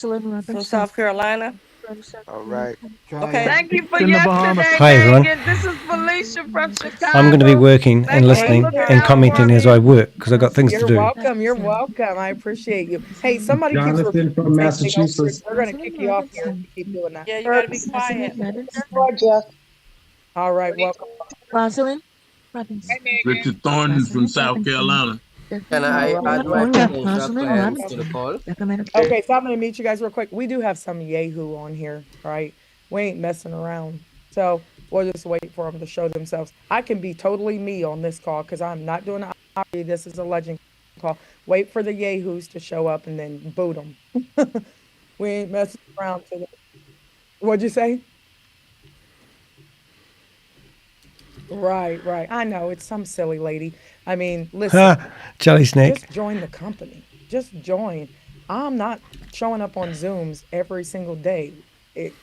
from South Carolina. All right. Okay. Thank you for In the Bahamas. yesterday, Hi everyone. Megan. This is Felicia from I'm going to be Chicago. working and Thank you for Hey, listening looking and out for commenting as I me. work because I've got things to You're do. welcome. You're welcome. I appreciate you. Hey, somebody keeps Jonathan from saying over it. Massachusetts. We're gonna kick you off here if you keep doing that. Yeah, you got to be quiet. Georgia. All right, welcome. Hey, Megan. Richard Thornton from South Carolina. can All I right, add my welcome. potential clients to the call? Okay, so I'm gonna meet you guys real quick. We do have some yahoo on here, right? We ain't messing around. So we'll just wait for them to show themselves. I can be totally me on this call because I'm not doing the this is a legend call. Wait for the yahoos to show up and then boot them. We ain't messing around today. What'd you say? Right, right. I know it's some silly lady. I mean, listen, Ha! Jelly snake. just join the company. Just join. I'm not showing up on Zooms every single day.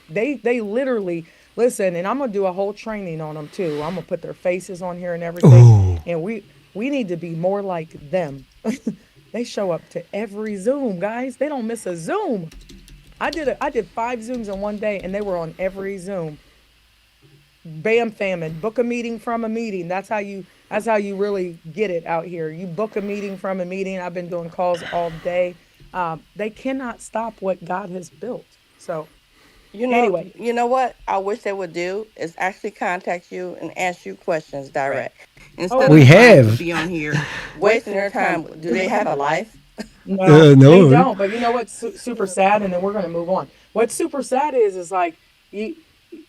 They literally listen, and I'm gonna do a whole training on them too. I'm gonna put their faces on here and everything, Ooh. and we need to be more like them. They show up to every Zoom, guys. They don't miss a Zoom. I did 5 Zooms in one day, and they were on every Zoom. Bam famine. Book a meeting from a meeting. That's how you really get it out here. You book a meeting from a meeting. I've been doing calls all day. They cannot stop what God has built. So anyway, You know what I wish they would do is actually contact you and ask you questions direct oh, instead We of trying to have. be on here wasting their time. Do they have a life? no, they No. don't. But you know what's super sad, and then we're gonna move on. What's super sad is like you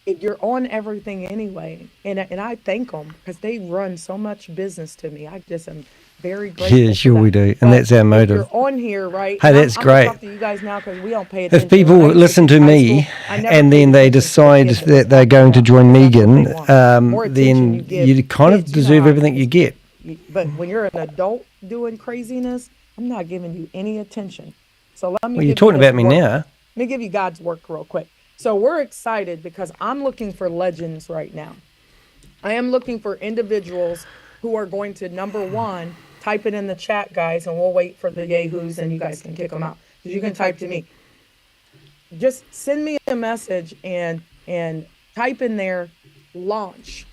you're on everything anyway, and I thank them because they run so much business to me. I just am very Yeah, grateful for sure we that. do. And But that's our if motive. you're on here, right, Hey, and I'm that's I'm gonna great. talk to you guys now because we don't pay If attention. people When I used to listen teach to high me school, I never and paid then they attention to the decide kid that was that they're talking going to about me join because that's what they Megan, want. More attention you then give you kind of kids, you know deserve how it everything you is. get. But when you're an adult doing craziness, I'm not giving you any attention. So let me Well, you're give you talking this about me work. now. Let me give you God's work real quick. So we're excited because I'm looking for legends right now. I am looking for individuals who are going to number one, type it in the chat, guys, and we'll wait for the yahoos and you guys can kick them out. Because you can type to me. Just send me a message and type in there launch.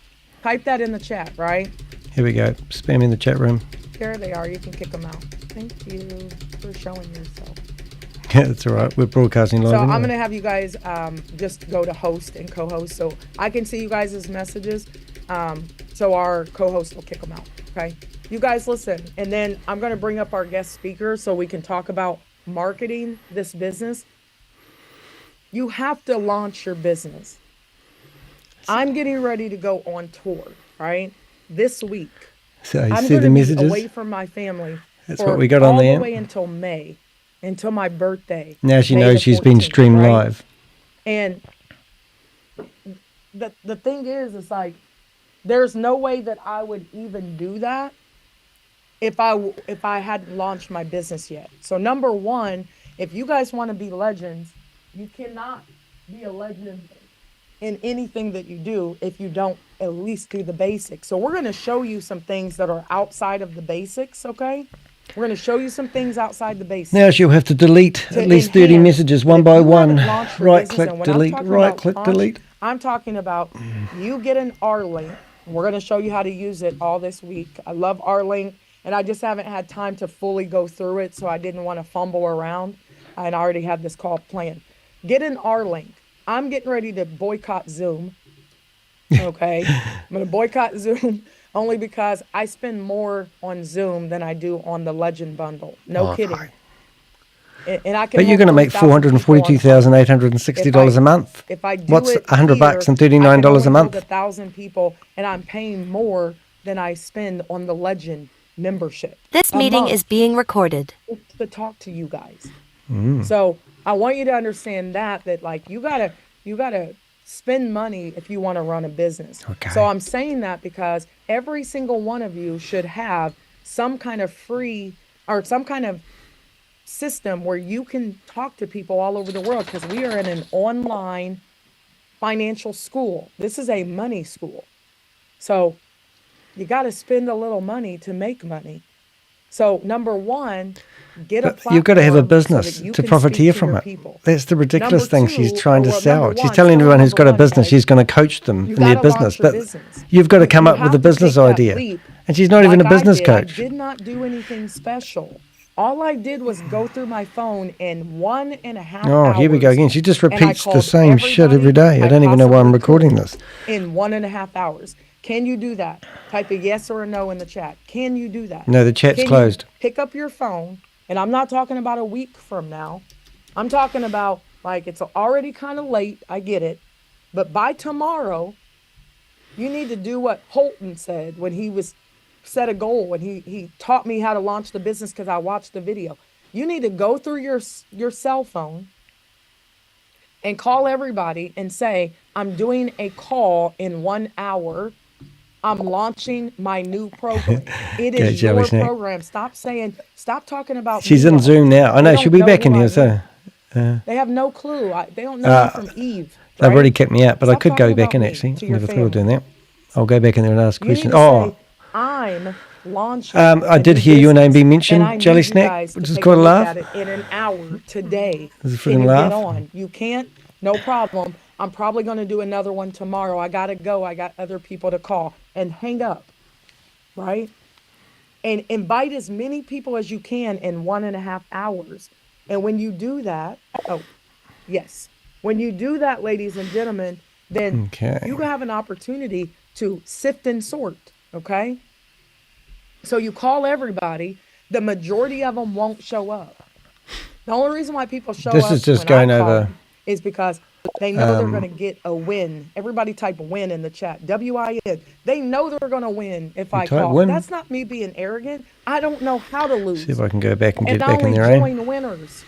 Type that in the chat, right? Here we go. Spam in the chat room. There they are. You can kick them out. Thank you for showing yourself. Yeah, that's all right. We're broadcasting live So I'm anyway. gonna have you guys just go to host and co-host, so I can see you guys' messages. So our co-host will kick them out. Okay, you guys listen, and then I'm gonna bring up our guest speaker so we can talk about marketing this business. You have to launch your business. I'm getting ready to go on tour, right? This week. So you I'm see the gonna be messages? away from my family That's for what we got on all the there. way until May, until my birthday. Now she May knows the she's been 14th, streamed right? live. And the thing is, it's like there's no way that I would even do that if I hadn't launched my business yet. So number one, if you guys want to be legends, you cannot be a legend in anything that you do if you don't at least do the basics. So we're going to show you some things that are outside of the basics, okay? We're going to show you some things outside the basics. Now she'll have to delete To at least 30 enhance. messages But one if by you one. haven't launched your Right business, click, and when I'm delete. talking Right about click, launch, delete. I'm talking about you get an R link. We're going to show you how to use it all this week. I love R link, and I just haven't had time to fully go through it, so I didn't want to fumble around. And I already have this call planned. Get an R link. I'm getting ready to boycott Zoom. Okay. I'm going to boycott Zoom only because I spend more on Zoom than I do on the Legend bundle. No Oh, kidding. right. And I can But you're hold going to make 3,000 people on $442,860 a month. if I do What's it $100 here, and I can $39 only a hold month? 1,000 people, and I'm paying more than I spend on the Legend membership This a meeting month is being recorded. to talk to you guys. So I want you to understand that like you gotta spend money if you want to run a business. Okay. So I'm saying that because every single one of you should have some kind of free or some kind of system where you can talk to people all over the world because we are in an online financial school. This is a money school. So you got to spend a little money to make money. So number one, get a But platform. you've got to have a so that business you to can profiteer speak to from your it. people. That's the ridiculous Number thing she's two, trying to well, sell. number She's one, telling still everyone who's number got a one, business, guys, she's going to coach them you in their gotta launch business. your But business. you've got to come You up with a have to business take that idea. leap. And she's not even a Like I business did, coach. I did not do anything special. All I did was go through my phone in 1.5 Oh, hours. here we go again. She just and I repeats the called same shit every everybody day. I don't even know why I'm possibly recording could this. in 1.5 hours. Can you do that? Type a yes or a no in the chat. Can you do that? No, the chat's Can closed. you pick up your phone? And I'm not talking about a week from now. I'm talking about, like, it's already kind of late. I get it. But by tomorrow, you need to do what Holton said when he was set a goal and he taught me how to launch the business because I watched the video. You need to go through your cell phone and call everybody and say, I'm doing a call in 1 hour. I'm launching my new program. It Okay, is your Jelly Snack. program. Stop talking about She's me in all Zoom the now. time. I They know, she'll don't be know back who in I here. am. So They have no clue. They don't know me from Eve. they've right? already kicked me out, but I Stop could go talking back about in me actually. to your Never thought of doing family. that. I'll go back in there and ask You need questions. to Oh, say, I'm launching. I a did new hear your name business, being and mentioned, I Jelly need you Snack, guys which to is take quite a look laugh. at it in an hour today. This is a Can freaking you laugh. get on? You can't? No problem. I'm probably going to do another one tomorrow. I got to go. I got other people to call. And hang up, right? And invite as many people as you can in 1.5 hours. And when you do that, oh, yes. When you do that, ladies and gentlemen, then Okay. you have an opportunity to sift and sort, okay? So you call everybody. The majority of them won't show up. The only reason why people show This up is just when I going call over. them is because they know they're going to get a win. Everybody type win in the chat. W-I-N. They know they're going to win if I type call. win. That's not me being arrogant. I don't know how to lose. See if I can go back and And get I back in only there, eh? join winners.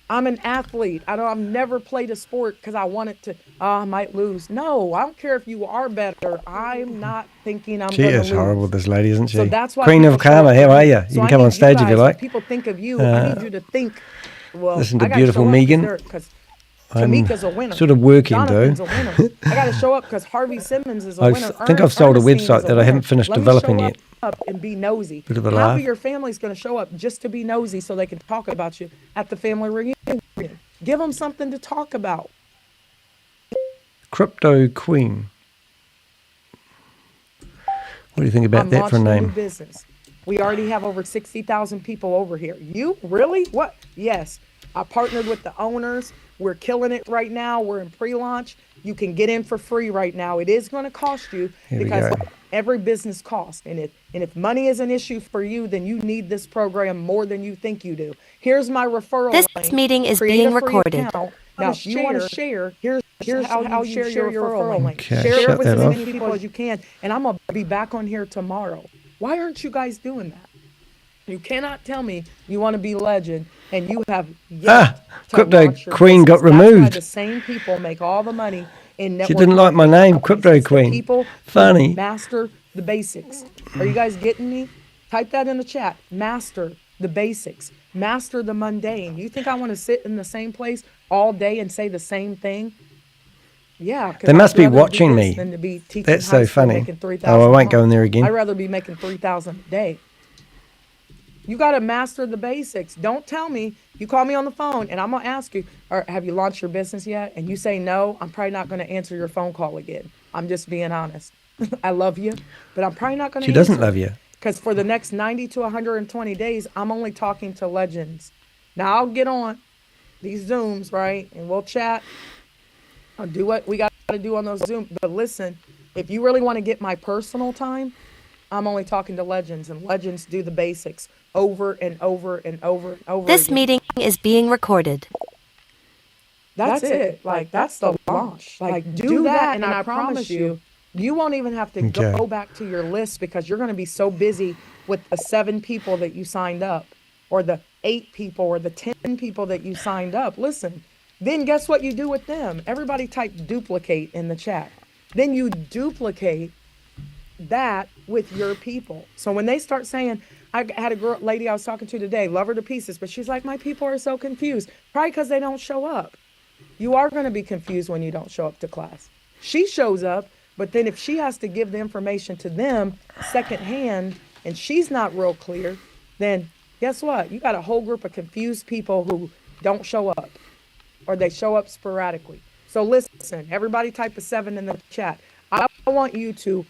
I'm an athlete. I've never played a sport because I wanted to, I might lose. No, I don't care if you are better. I'm not thinking I'm She going to is lose. horrible, this lady, isn't she? So that's why Queen of people show Karma, up how for are me. you? You So can I come need on stage if you guys, like. when people think of you, I need you to think, well, Listen to I gotta beautiful show up Megan. because I'm Tamika's a winner. sort of working, Jonathan's though. a winner. I got to show up because Harvey Simmons is a I winner. think I've sold a Ernestine website is a that I haven't winner. finished Let me developing show yet. up and be nosy. Bit of a Half laugh. of your family's going to show up just to be nosy so they can talk about you at the family reunion. Give them something to talk about. Crypto Queen. What do you think about I'm that for a launching a new name? business. We already have over 60,000 people over here. You really? What? Yes. I partnered with the owners. We're killing it right now. We're in pre-launch. You can get in for free right now. It is going to cost you Here we because go. every business costs. And if money is an issue for you, then you need this program more than you think you do. Here's my referral This link. meeting is Create being a free recorded. account. Now, if you want to share, here's how you share your referral link. Okay, Share shut it with that as many off. people as you can. And I'm going to be back on here tomorrow. Why aren't you guys doing that? You cannot tell me you want to be legend and you have yet to Crypto launch your Queen business. got That's why removed. the same people make all the money in network. She didn't like my marketing name, companies. Crypto It's the Queen. people who Funny. master the basics. Are you guys getting me? Type that in the chat. Master the basics. Master the mundane. You think I want to sit in the same place all day and say the same thing? Yeah, 'cause They must I'd be rather do watching this me. than to be teaching That's high so school funny. making 3,000 Oh, I a won't go month. in there again. I'd rather be making 3,000 a day. You got to master the basics. Don't tell me. You call me on the phone and I'm going to ask you, or have you launched your business yet? And you say no, I'm probably not going to answer your phone call again. I'm just being honest. I love you, but I'm probably not going to She answer. doesn't love you. Because for the next 90 to 120 days, I'm only talking to legends. Now I'll get on these Zooms, right? And we'll chat. I'll do what we got to do on those Zooms. But listen, if you really want to get my personal time, I'm only talking to legends, and legends do the basics over and over and over and over This again. meeting is being recorded. That's it. Like, that's the launch. Like, do that, and I promise you, you won't even have to Okay. go back to your list because you're going to be so busy with the 7 people that you signed up, or the 8 people, or the 10 people that you signed up. Listen, then guess what you do with them? Everybody type duplicate in the chat. Then you duplicate that with your people. So when they start saying, I had a lady I was talking to today, love her to pieces, but she's like, my people are so confused. Probably because they don't show up. You are going to be confused when you don't show up to class. She shows up, but then if she has to give the information to them secondhand, and she's not real clear, then guess what? You got a whole group of confused people who don't show up, or they show up sporadically. So listen, everybody type a 7 in the chat. I want you to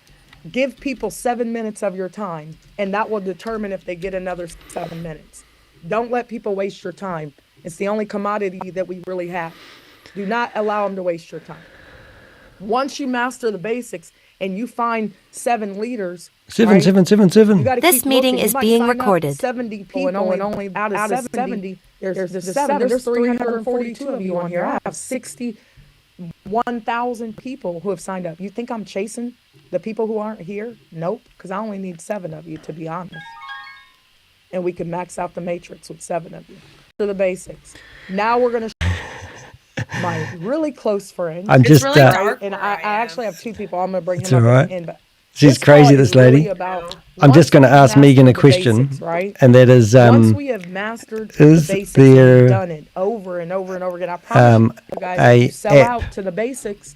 give people 7 minutes of your time, and that will determine if they get another 7 minutes. Don't let people waste your time. It's the only commodity that we really have. Do not allow them to waste your time. Once you master the basics and you find 7 leaders, Seven. This meeting is being recorded. 70 people, and only out of 70, there's 7. There's 342 of you on here. I have 61,000 people who have signed up. You think I'm chasing the people who aren't here? Nope, because I only need 7 of you, to be honest. And we can max out the matrix with 7 of you. To the basics. Now we're going to my really close friend. I'm just really dark and where I I actually am. have 2 people. I'm going to bring It's him all up right. in. But She's this call crazy, is this lady. really about I'm just going to once ask we Megan a master the question, basics, right? and that is, Once we have mastered the is basics, there, we've done it over and over and over again. I promise you guys, if you sell app out to the basics,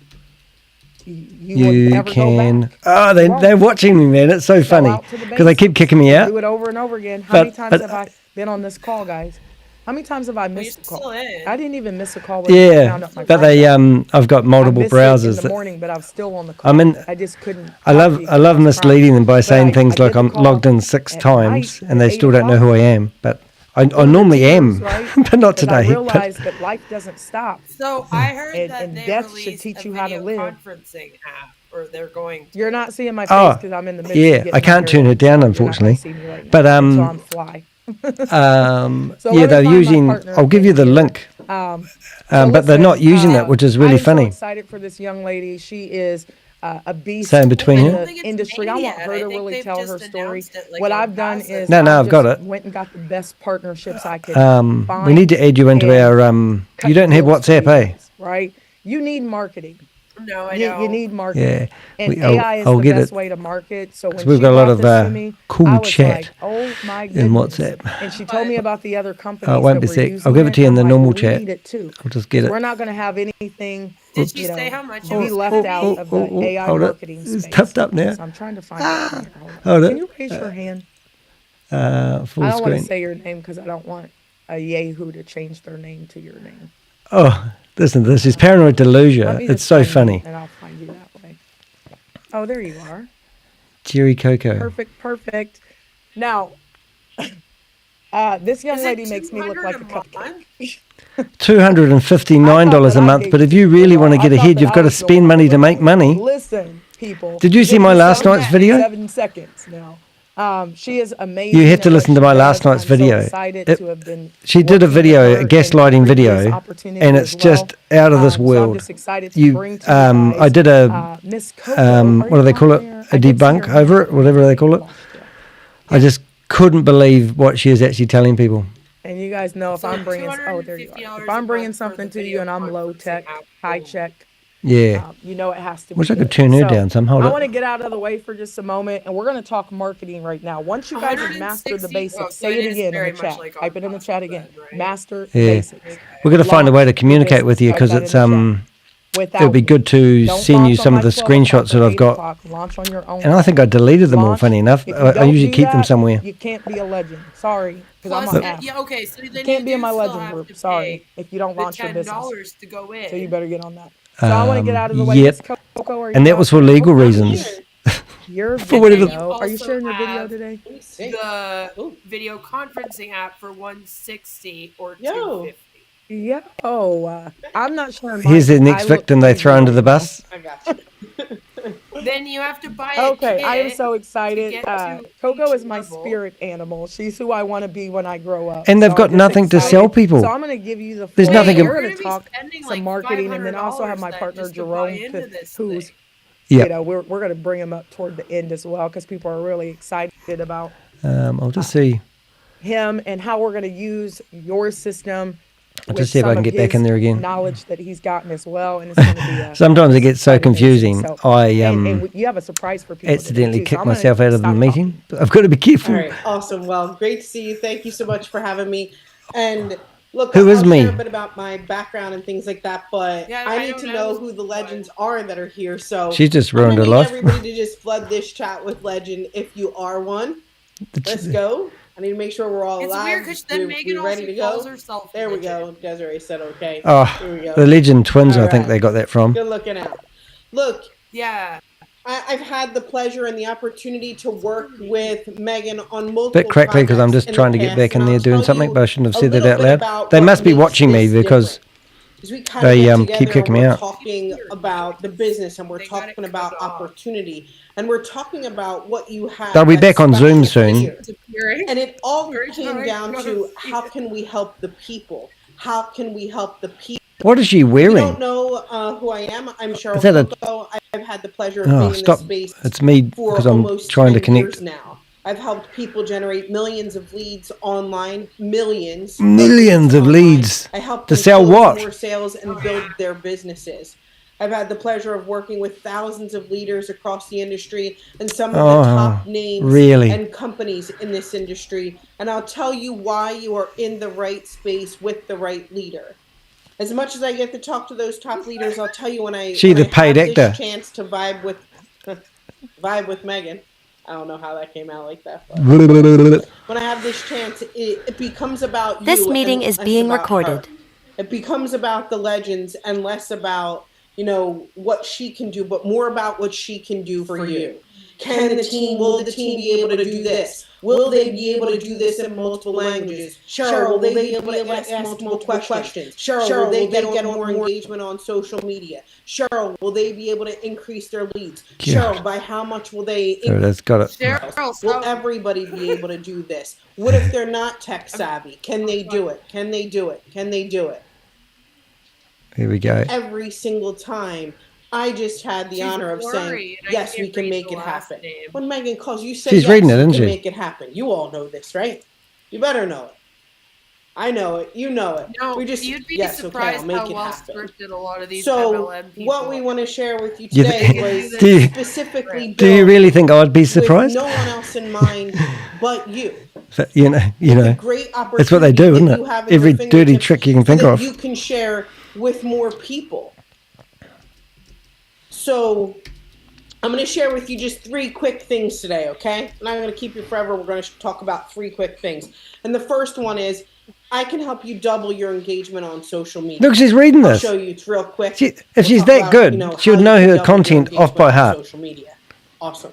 you will you never go can? back. Oh, they're watching me, man. It's so Sell funny out to the because they keep basics. kicking me out. Do it over and over again. How many But times have I been on this call, guys? How many times have I missed a still call? in. I didn't even miss a call when I Yeah, found out my but phone they died. I've got I multiple missed it in browsers the that morning, but I was still on the call. I'm in. I just couldn't. I talk to you 'cause love I was crying. misleading them by But saying I things like did the I'm call logged in 6 at times, night and at they still 8 don't know who I o'clock. am. But I Through the normally tears, am, right? but not Because I today. realized that life doesn't stop. So I heard that And they death should released teach a you how to video live. conferencing app, or they're going to. You're not seeing my face Oh, because I'm in the midst of yeah, getting I my can't hair turn her done, so down, you're not gonna unfortunately. see me right now But until I'm fly. So yeah, let me they're find my using. partner I'll give you in the here. link. So But they're not listen, using that, which is really I am so funny. excited for this young lady. She is a beast Same between in you. I don't the think it's industry. made I want yet. her I to think really they've tell her just story. announced it, like, What on I've done Passage. is No, I I've got just it. went and got the best partnerships I could We find. need to add you into and our. cut You don't have deals for WhatsApp, you eh? guys, right? You need marketing. No, I You don't. need marketing. Yeah, And I'll AI is I'll the get best it way to market. So when because we've she got a lot brought of this to me, I cool was chat like, oh my in goodness. WhatsApp. And she told me about the other It companies won't that be were sec. using I'll give it to you in and the I'm like, normal well, we chat. need it too. I'll just get it. We're not going to have anything, Did she you say know, how much to it be was left gonna out be? of the AI Hold it. marketing It's space. tapped up now. So I'm trying to find it. Hold on. Hold Can it. you raise your hand? Full I don't want to screen. say your name because I don't want a Yahoo to change their name to your name. Oh, listen to this. She's paranoid Let delusion. me It's just so find you, funny. and I'll find you that way. Oh, there you are. Jerry Coco. Perfect. Now, this young Is lady it makes me look 200 like a a month? cupcake. $259 a month. But if you really want to get ahead, you've got to spend money to make money. Listen, people. Did you see give my yourself last night's video? 7 seconds now. She is amazing. You have to at what listen to she my does. last night's I'm video. So excited It- to have been She did a working with video, her a and gaslighting previous video, opportunity and as it's well. just out of this So I'm world. just excited to bring to you guys. I did a Miss Coco. what do they call it? A debunk over it, whatever they call it. I just couldn't believe what she is actually telling people. And you guys know if So I'm bringing, oh, there you are. $250 If I'm a bringing month for something the to you video and I'm low tech, conferencing app. high check, Yeah. you know it has to be. Wish I could good. turn her So, down some. Hold I it. want to get out of the way for just a moment, and we're going to talk marketing right now. Once you guys have mastered the 160 basics, so say it it is again in very the much chat. like Type it in the on chat Passage again. then, right? Master Yeah. basics. We're going to find a way to Launch your communicate with you business. because Type it's that in the chat. it would be good to Don't send you launch on some my of the 12 o'clock screenshots that or I've 8 got. o'clock. Launch on your own And I think I deleted them all, launch. funny enough. If you I don't usually do keep them that, somewhere. you can't be a legend. Sorry, because I'm Plus, an ass. yeah, okay, so then You can't be in do my still legend have group. to Sorry, pay if you don't the launch your business. $10 to go in. So you better get on that. So I want to get out of the way. Yep. Miss Coco, are you And that out was for there? legal I'm reasons. here. Your For whatever- video. Are you also sharing your video have today? The video conferencing app for $160 or Yo. $250. Yeah. Oh, I'm not sharing. Here's the mine. next I look victim they crazy throw under right the now. bus. I got you. Then you have to buy a Okay, kit. I am so excited. get to Coco each is my level. spirit animal. She's who I want to be when I grow up. And they've So got I'm just nothing to excited. sell people. So I'm going to give you the There's full nothing thing. in- We're You're going to gonna be talk spending, some like, marketing, and then I also have my $500 partner just to buy Jerome, into this who's thing. Yep. you know we're going to bring him up toward the end as well because people are really excited about I'll just see. him and how we're going to use your system. I'll with just see if I some can of get back in his there again. knowledge that he's gotten as well, and it's going to be Sometimes it gets so quite amazing. confusing. So, I and you have a surprise for people. accidentally today, too. So kicked I'm gonna myself out of the stop meeting. I've got to be careful. All right, awesome. Well, great to see you. Thank you so much for having me. And look, Who I'll is me? share a bit about my background and things like that, but Yeah, I I need don't to know know this who the one. legends are that are here. So She's just I'm gonna ruined her need life. everybody to just flood this chat with legend if you are one. Let's go. I need to make sure we're all It's live. weird because then Megan we're ready also to go. calls herself. There we legit. go. Desiree said okay. Oh, Here we go. the Legend Twins, All I think right. they got that from. Good looking out. Look, Yeah. I've had the pleasure and the opportunity to work with Megan on multiple Bit crackly because I'm projects just trying to get past, back in and there I'll doing tell something, you but I shouldn't have a said that little out bit loud. about They what must be makes watching me this because different. As we kind of they get keep together kicking and me we're out. talking about the business and we're talking about opportunity and we're talking about what you have. They'll be that's back on Zoom special soon. here. And it all came down to how can we help the people? How can we help the people? What is she If you wearing? don't know who I am, I'm Cheryl Is that a- Coco. I've had the pleasure of Oh, being in stop. this space It's me for because I'm almost trying to 10 connect. years now. I've helped people generate millions of leads online, millions Millions of online. leads. I help To them sell close what? more sales and build their businesses. I've had the pleasure of working with thousands of leaders across the industry and some of the top names really? and companies in this industry. And I'll tell you why you are in the right space with the right leader. As much as I get to talk to those top leaders, I'll tell you when I She the paid have actor. this chance to vibe with Megan. I don't know how that came out like that. But when I have this chance, it becomes about This you meeting and is less being about recorded. her. It becomes about the legends and less about, what she can do, but more about what she can do for you. Will the team be able to do this? Will they be able to do this in multiple languages? Cheryl, will they be able to ask multiple questions? Cheryl, will they get more engagement on social media? Cheryl, will they be able to increase their leads? Cheryl, by how much will they There it is. Got it. Cheryl, Will everybody be able to do this? What if they're not tech savvy? Can they do it? Can they do it? Can they do it? Here we go. Every single time, I just had the honor of saying, yes, we can make it happen. When Megan calls, you say, She's yes, reading it, we isn't can she? make it happen. You all know this, right? You better know it. I know it. You know it. No, we just, you'd be yes, okay, surprised I'll make how it well happen. scripted a lot of these So, MLM people. what we want to share with you You today th- was do you- specifically Do you built really think I'd be with surprised? no one else in mind but you. You The know. great opportunity That's what they do, isn't that it? you have at Every your dirty fingertips trick you can so think that of. you can share with more people. So I'm going to share with you just 3 quick things today, okay? I'm not going to keep you forever. We're going to talk about 3 quick things. And the first one is I can help you double your engagement on social media. Look, she's reading I'll this. show you. It's real quick. If she's talk that about, good, she would how know you can her double your content off engagement by on heart. social media. Awesome.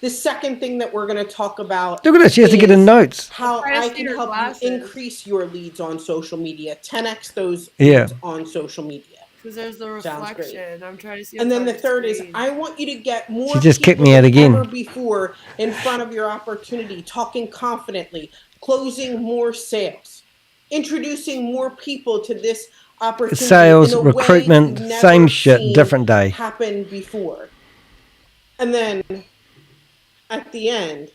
The second thing that we're going to talk about Look at this. She has to get in is notes. how Try to I see can her help glasses. you increase your leads on social media, 10x those Yeah. leads on social media. Because there's the Sounds great. reflection. I'm trying to see. And what's then on the third is screen. I want you to get more She just kicked people me out than again. ever before in front of your opportunity, talking confidently, closing more sales, introducing more people to this opportunity. Sales, in a way recruitment, you've never same shit, seen different day. Happened before. And then at the end,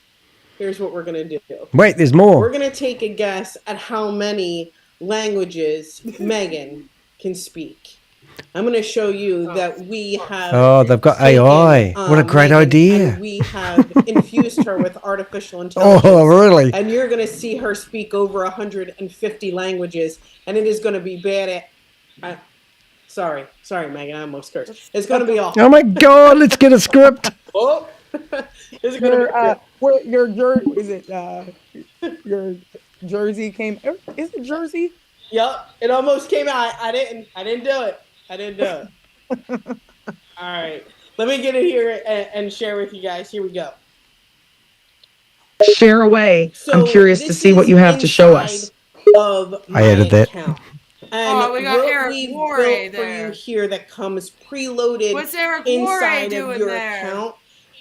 here's what we're going to do. Wait, there's We're more. going to take a guess at how many languages Megan can speak. I'm going to show you that we have. Oh, they've got taken, AI. What a great Megan, idea. And we have infused her with artificial intelligence. Oh, really? And you're going to see her speak over 150 languages, and it is going to be bad at. Sorry, Megan, I almost cursed. It's going to be awful. Oh my God, let's get a script. Oh, is it going to be? Your jersey came. Is it Jersey? Yep, it almost came out. I didn't do it. All right, let me get in here and share with you guys. Here we go. Share away. So I'm curious to see what you have to show us. Of my I added that. account. And we got what Eric we've Worre built for there. you here that comes preloaded What's Eric inside Worre of doing your there? account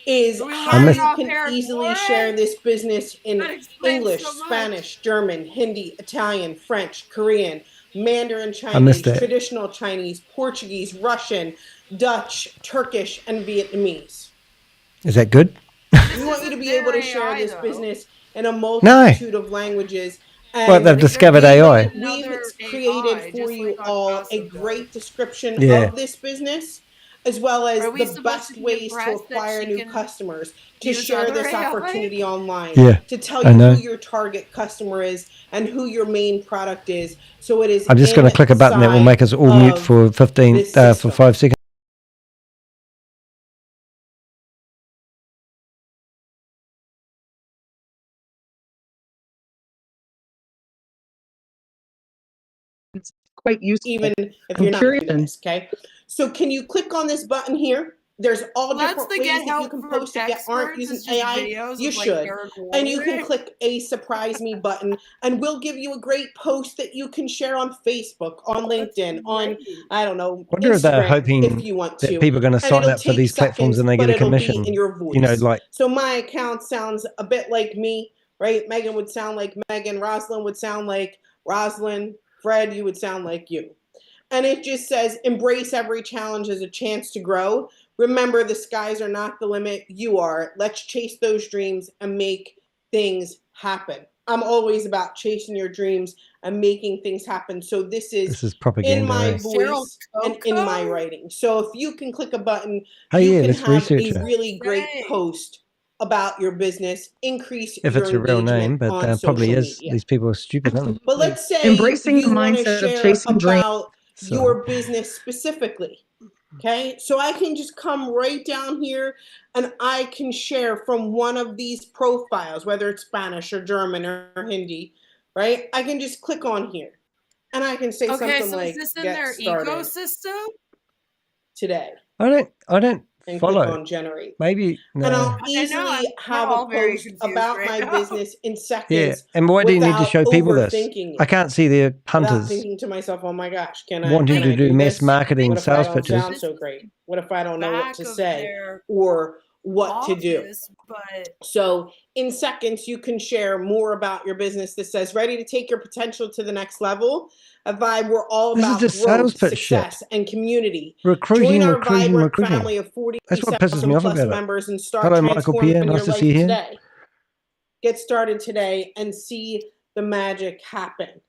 is We how learned you off can Eric easily Worre? share this business in That explains English, so much. Spanish, German, Hindi, Italian, French, Korean, Mandarin missed Chinese, that. traditional Chinese, Portuguese, Russian, Dutch, Turkish, and Vietnamese. Is that good? We want you to be able to share this business in a No. multitude of languages. Well, they've discovered AI. We've Another created AI, for just you like on all a Gossip Girl. great description Yeah. of this business, as well as Are we the supposed best to be ways to impressed that acquire she new can customers, to use share other this AI? opportunity online, Yeah, to tell I you know. who your target customer is and who your main product is. So it is. I'm just going to click a button that will make us all mute for 15 this for system. 5 seconds. quite useful. even if you're not doing this, okay? So can you click on this button here? There's all different ways that you can post that aren't using AI. You should. And you can click a surprise me button, and we'll give you a great post that you can share on Facebook, on LinkedIn, on, I don't know, wonder if they're hoping if you want that to. people are going to sign it'll up for these take platforms seconds, and they get but a it'll be commission. in your voice. You know, like, so my account sounds a bit like me, right? Megan would sound like Megan. Rosalind would sound like Rosalind. Fred, you would sound like you. And it just says, embrace every challenge as a chance to grow. Remember, the skies are not the limit. You are. Let's chase those dreams and make things happen. I'm always about chasing your dreams and making things happen. So this is propaganda, in my right? voice and in my writing. So if you can click a button, Hey, you yeah, can let's have research a it. really great post about your business, increase If your it's a real name, engagement but on probably social is. media. These people are stupid, aren't they? But let's say Embracing you the want to mindset of share chasing dreams. about your business specifically. Okay, so I can just come right down here and I can share from one of these profiles, whether it's Spanish or German or Hindi, right? I can just click on here and I can say something like, is this in get their started ecosystem? today. I don't and follow. click on generate. Maybe And no. I'll easily have a post about my business in seconds. Yeah, and why do you need to show people this? overthinking it. I can't see their Without punters thinking to myself, oh my gosh, can I wanting to do mass this? marketing What if I sales don't pitches. sound so great? What if I don't know what Back to of say their or what to do? office, but So in seconds, you can share more about your business that says, ready to take your potential to the next level. A Vibe, we're all This is about just growth, sales pitch success, shit. and community. Recruiting, Join our recruiting, vibrant recruiting. family of That's what pisses me 47,000 off plus about it. members and start Hello, Michael transforming Pierre. your Nice to life see you here. today. Get started today and see the magic happen. Do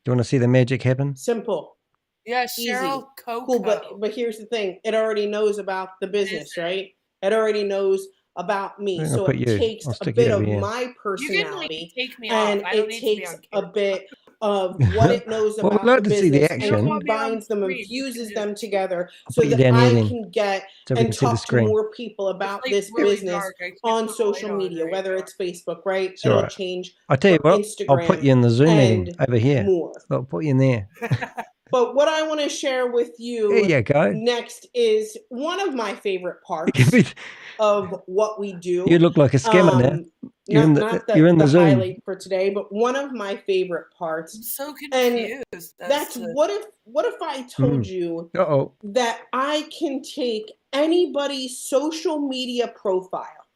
you want to see the magic happen? Simple. yeah, Easy. Cheryl Coco. Cool, but here's the thing. It already knows about the business, right? It already knows about me. I'll So put it you. takes I'll a stick you bit over of here. my You can personality take me and off. I don't it need to be takes on a camera. bit of what it knows Well, we'd about love the to see the business action. and I'll be on combines them and screen. You fuses can them just- together I'll so put you that down here I then, can get so we and can see the talk to screen. more people about like this really business dark. I can't on put the light social on. media, There you whether go. it's Facebook, right? It's It'll all right. change I tell you for what, I'll put Instagram you in the Zoom meeting and over here. more. I'll put you in there. But what I want to share with There you you go. next is one of my favorite parts Give me- of what we do. You look like a scammer now. You're in the Zoom. highlight for today, but one of my favorite I'm parts. so And confused. That's what if I told you Uh-oh. that I can take anybody's social media profile.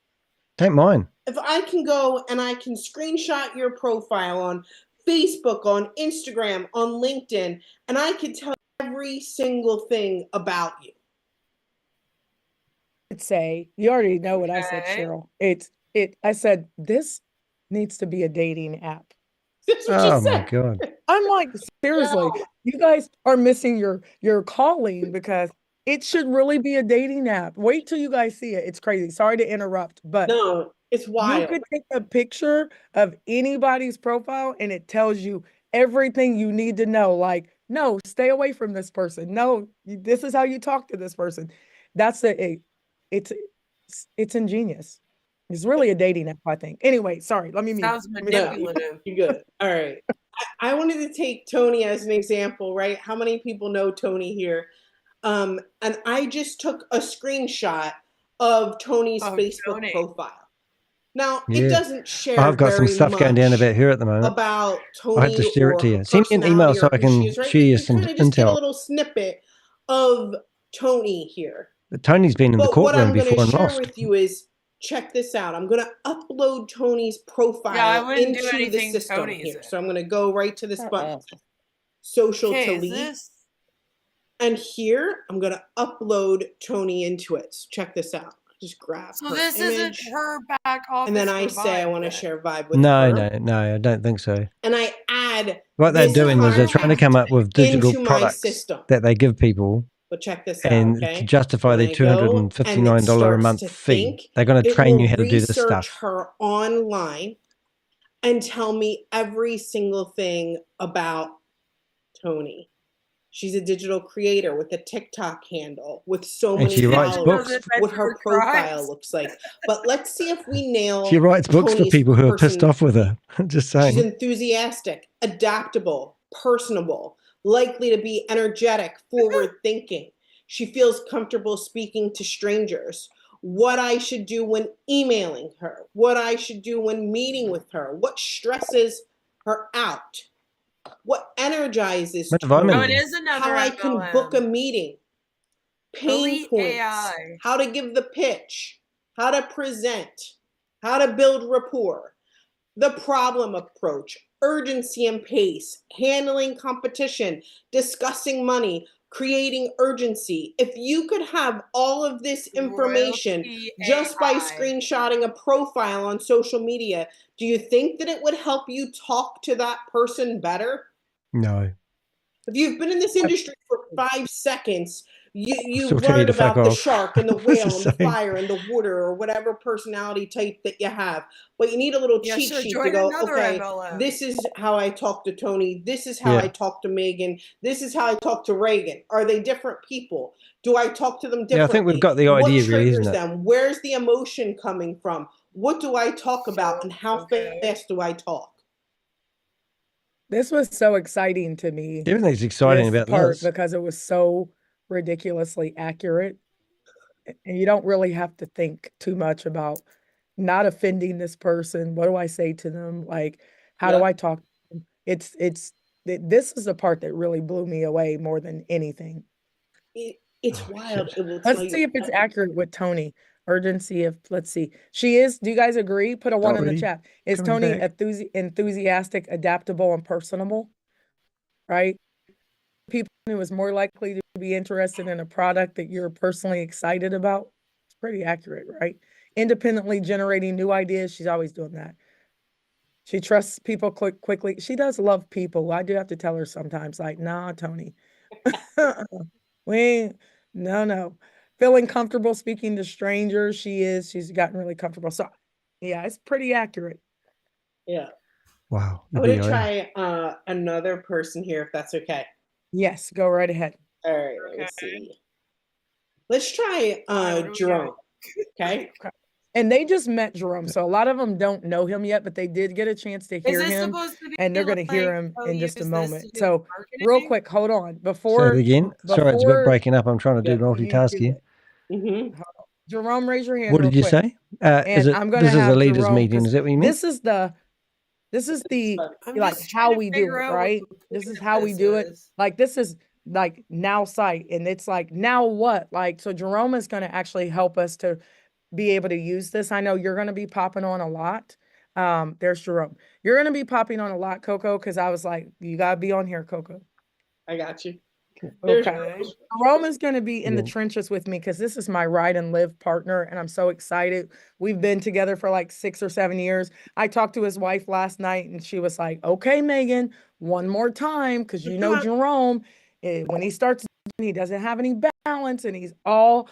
Don't mind. If I can go and I can screenshot your profile on Facebook, on Instagram, on LinkedIn, and I can tell every single thing about you. I'd say, you already know what I said, Okay. Cheryl. I said, this needs to be a dating app. That's what Oh you my said. God. I'm like, seriously, you guys are missing your calling because it should really be a dating app. Wait till you guys see it. It's crazy. Sorry to interrupt, but No, it's wild. you could take a picture of anybody's profile and it tells you everything you need to know. Like, no, stay away from this person. No, this is how you talk to this person. That's it's ingenious. It's really a dating app, I think. Anyway, sorry. Let me mute. Sounds manipulative. You're good. All right. I wanted to take Tony as an example, right? How many people know Tony here? And I just took a screenshot of Tony's Facebook profile. Now, it doesn't share I've got some very stuff going down much about her at the moment. about Tony. I have to share it or to you. her Send me an email personality so or I who can she is, right? share you But some kinda just get a intel. little snippet of Tony here. Tony's been in the But what courtroom I'm going before to and share lost. with you is, check this out. I'm going to upload Tony's Yeah, I profile wouldn't do into the anything system Tony's here. in. So I'm going to go right to this button, social Okay, to is lead. this? And here, I'm going to upload Tony into it. So check this out. Just grab So her this image, isn't her back office. and then I for say I Vibe want to then. share Vibe with No, her. no, I don't think so. And I add What they're this doing is they're content trying to come up with digital into my products system. that they give people, But check this out, and okay? to justify When their I go and it $259 a starts month to fee, think, they're going to it train will you how to do this research stuff. her online and tell me every single thing about Tony. She's a digital creator with a TikTok handle with so And many she writes followers. books. What her profile looks like. But let's see if we nail She writes books for Tony's people who are pissed person. off with her. Just She's saying. enthusiastic, adaptable, personable, likely to be energetic, forward thinking. She feels comfortable speaking to strangers. What I should do when emailing her, what I should do when meeting with her, what stresses her out, what energizes Where's the vitamin? Oh, it is another how I can MLM. book a meeting, pain Elite points, AI. how to give the pitch, how to present, how to build rapport, the problem approach, urgency and pace, handling competition, discussing money, creating urgency. If you could have all of this information Royalty just by AI. screenshotting a profile on social media, do you think that it would help you talk to that person better? No. If you've been in this industry for 5 seconds, you've still tell you learned to fuck about the off. shark and the It's whale the and the same. fire and the water or whatever personality type that you have. But you need a little Yeah, cheat sure, sheet join to go, another okay, MLM. this is how I talk to Tony. This is how Yeah. I talk to Megan. This is how I talk to Reagan. Are they different people? Do I talk to them differently? Yeah, I think we've got the What idea, really, triggers isn't it? them? Where's the emotion coming from? What do I talk about and how Okay. fast do I talk? This was so exciting to me. Everything's exciting This about part this. because it was so ridiculously accurate. And you don't really have to think too much about not offending this person. What do I say to them? Like, how do Yeah. I talk to them? This is the part that really blew me away more than anything. It's Oh, wild. shit. It will tell Let's you see if it's accurate with Tony. Urgency of, let's see. She is, do you guys agree? Put a 1 in the Tony, chat. Is coming Tony back. enthusiastic, adaptable, and personable? Right? People who is more likely to be interested in a product that you're personally excited about. It's pretty accurate, right? Independently generating new ideas. She's always doing that. She trusts people quickly. She does love people. I do have to tell her sometimes, like, nah, Tony. No. Feeling comfortable speaking to strangers. She's gotten really comfortable. So yeah, it's pretty accurate. Yeah. Wow. I'm going to try another person here, if that's okay. Yes, go right ahead. All right, let me Okay. see. Let's try what do we Jerome. Okay. And they just met Jerome, so a lot of them don't know him yet, but they did get a chance to Is hear this him, supposed to be and they're going to hear like, him oh, in just a use this to moment. do So real marketing? quick, hold on. Say Before it again. Sorry, it's a bit breaking up. I'm trying to do Yeah, multitasking. Mm-hmm. Jerome, raise your hand. What real did you quick. say? And I'm going to This is a have leaders Jerome, meeting. 'cause Is that what you mean? this is the I'm like just how trying to we do figure it, out what right? the This point is of how we this do it. is. Like this is like now sight, and it's like now what? Like so, Jerome is going to actually help us to be able to use this. I know you're going to be popping on a lot. There's Jerome. You're going to be popping on a lot, Coco, because I was like, you got to be on here, Coco. I got you. There's Okay. Jerome is going to be in the trenches with me because this is my ride and live partner, and I'm so excited. We've been together for like 6 or 7 years. I talked to his wife last night, and she was like, okay, Megan, one more time, because you know Jerome, when he starts, he doesn't have any balance, and he's all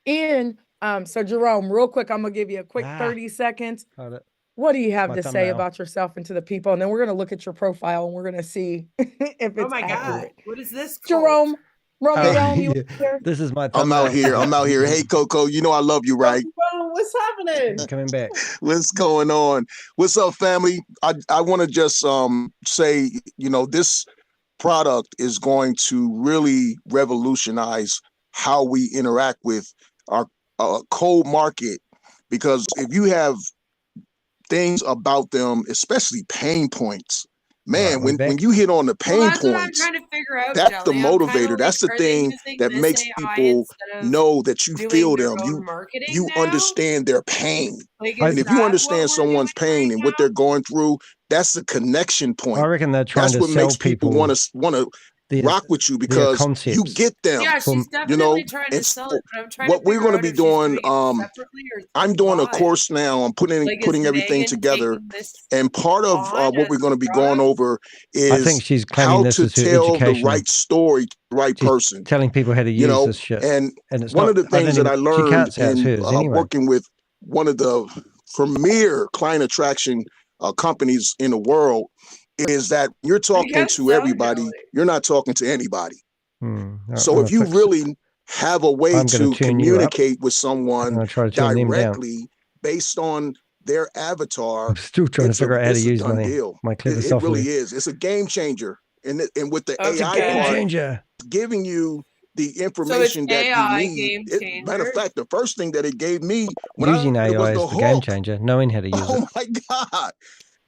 in. So Jerome, real quick, I'm going to give you a quick 30 seconds. Got it. What do you have My to say thumbnail. about yourself and to the people? And then we're going to look at your profile, and we're going to see if Oh it's my god, accurate. what is this called? Jerome, Rome, you Yeah. there? This is my I'm out here. I'm out here. Hey, Coco, you know I love you, right? Bro, what's happening? Coming back. What's going on? What's up, family? I want to just say, you know, this product is going to really revolutionize how we interact with our cold market, because if you have things about them, especially pain points, man, Right, when you hit on the pain Well, that's what I'm points, trying to figure out, that's the Jelly. I'm kinda motivator. like, That's the are they thing using that this makes AI people instead of know that you doing feel their them. own marketing You now? understand their pain. Like, I- is And if you that what understand we're someone's doing pain right and what now? they're going through, that's the connection I point. reckon they're trying That's to what sell makes people want to their rock with you, because you concepts. get them. Yeah, from- she's You know, definitely trying to and sell so it, but I'm trying to what we're figure going to out be if she's doing, doing it separately or I'm doing a live. course now. I'm putting Like, is everything Megan together, taking this and part of on what as we're going to a be going product? over I think is she's claiming how this to as her tell the educational. right story to the right She's person. telling people how to You use know, this shit. and it's one not, of the things that I she learned can't say it's in hers anyway. working with one of the premier client attraction companies in the world is that you're I talking guess to so, everybody. Jelly. You're not talking to anybody. So I'm if you gonna really have a way I'm gonna to turn you up. communicate with I'm someone going to try to turn them down. directly based on their avatar. I'm still trying to It's a, figure out how to it's a use done my deal. my clever It software. really is. It's a game changer. And with the Okay. AI Game part, changer. giving you the So it's information that you AI need. game Matter of changer. fact, the first thing that it gave me when Using it was AI the is the game hook. changer. Knowing how to use it. Oh my God,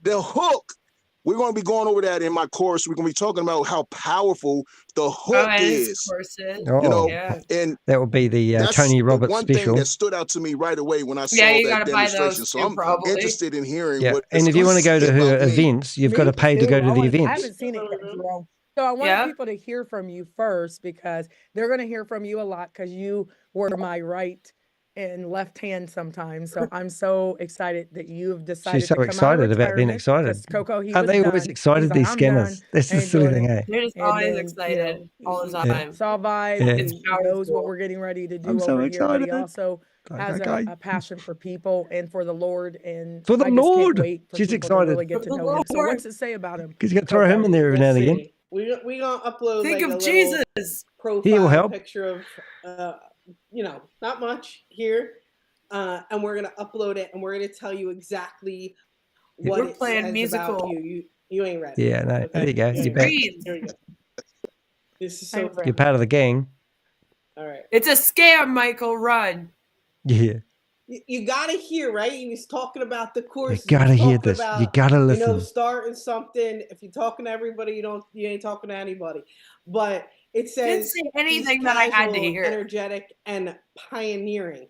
the hook. We're going to be going over that in my course. We're going to be talking about how powerful the hook And his is. courses. Oh, You know, Yeah. and that would be the that's Tony the Roberts one thing special. that stood out to me right away when I Yeah, saw you that gotta buy demonstration. those So too, I'm probably. interested in hearing Yeah, what and it's if you going want to go to say her about me. events, you've got to Me pay to too. go to the I events. haven't seen it yet, Jerome. So I want Yeah. people to hear from you first because they're going to hear from you a lot because you were my right and left hand sometimes. So I'm so excited that you've decided She's so to come out of excited about being retirement excited. because Coco, he Aren't was they always done. excited, He's like, these I'm done. scammers? That's the I ain't silly doing thing, it. eh? They're just And always then, excited all the Yeah. time. saw Vibe. Yeah. It's He knows what powerful. we're getting ready to do I'm so over here, but he excited. also has Okay. a passion for people and for the Lord. And For the I just Lord. can't wait for She's people to excited. really get For to the know him. So Lord. what's it say about him? Because you got to throw him in there every now and again. We gonna upload Think like of a little Jesus. He'll profile help. picture of not much here, and we're gonna upload it and we're gonna tell you exactly what We're it playing says musical. about you. You ain't ready. Yeah, no. Okay? There you go. You You're ain't back. ready. Screens. Here we go. This is so You're part of the gang. all right. It's a scam, Michael. Run. Yeah. You gotta hear, right? He was talking about the courses. You gotta He was hear talking this. about, You gotta listen. starting something. If you're talking to everybody, you ain't talking to anybody. But it Didn't says say he's anything that I had to casual, hear. energetic, and pioneering,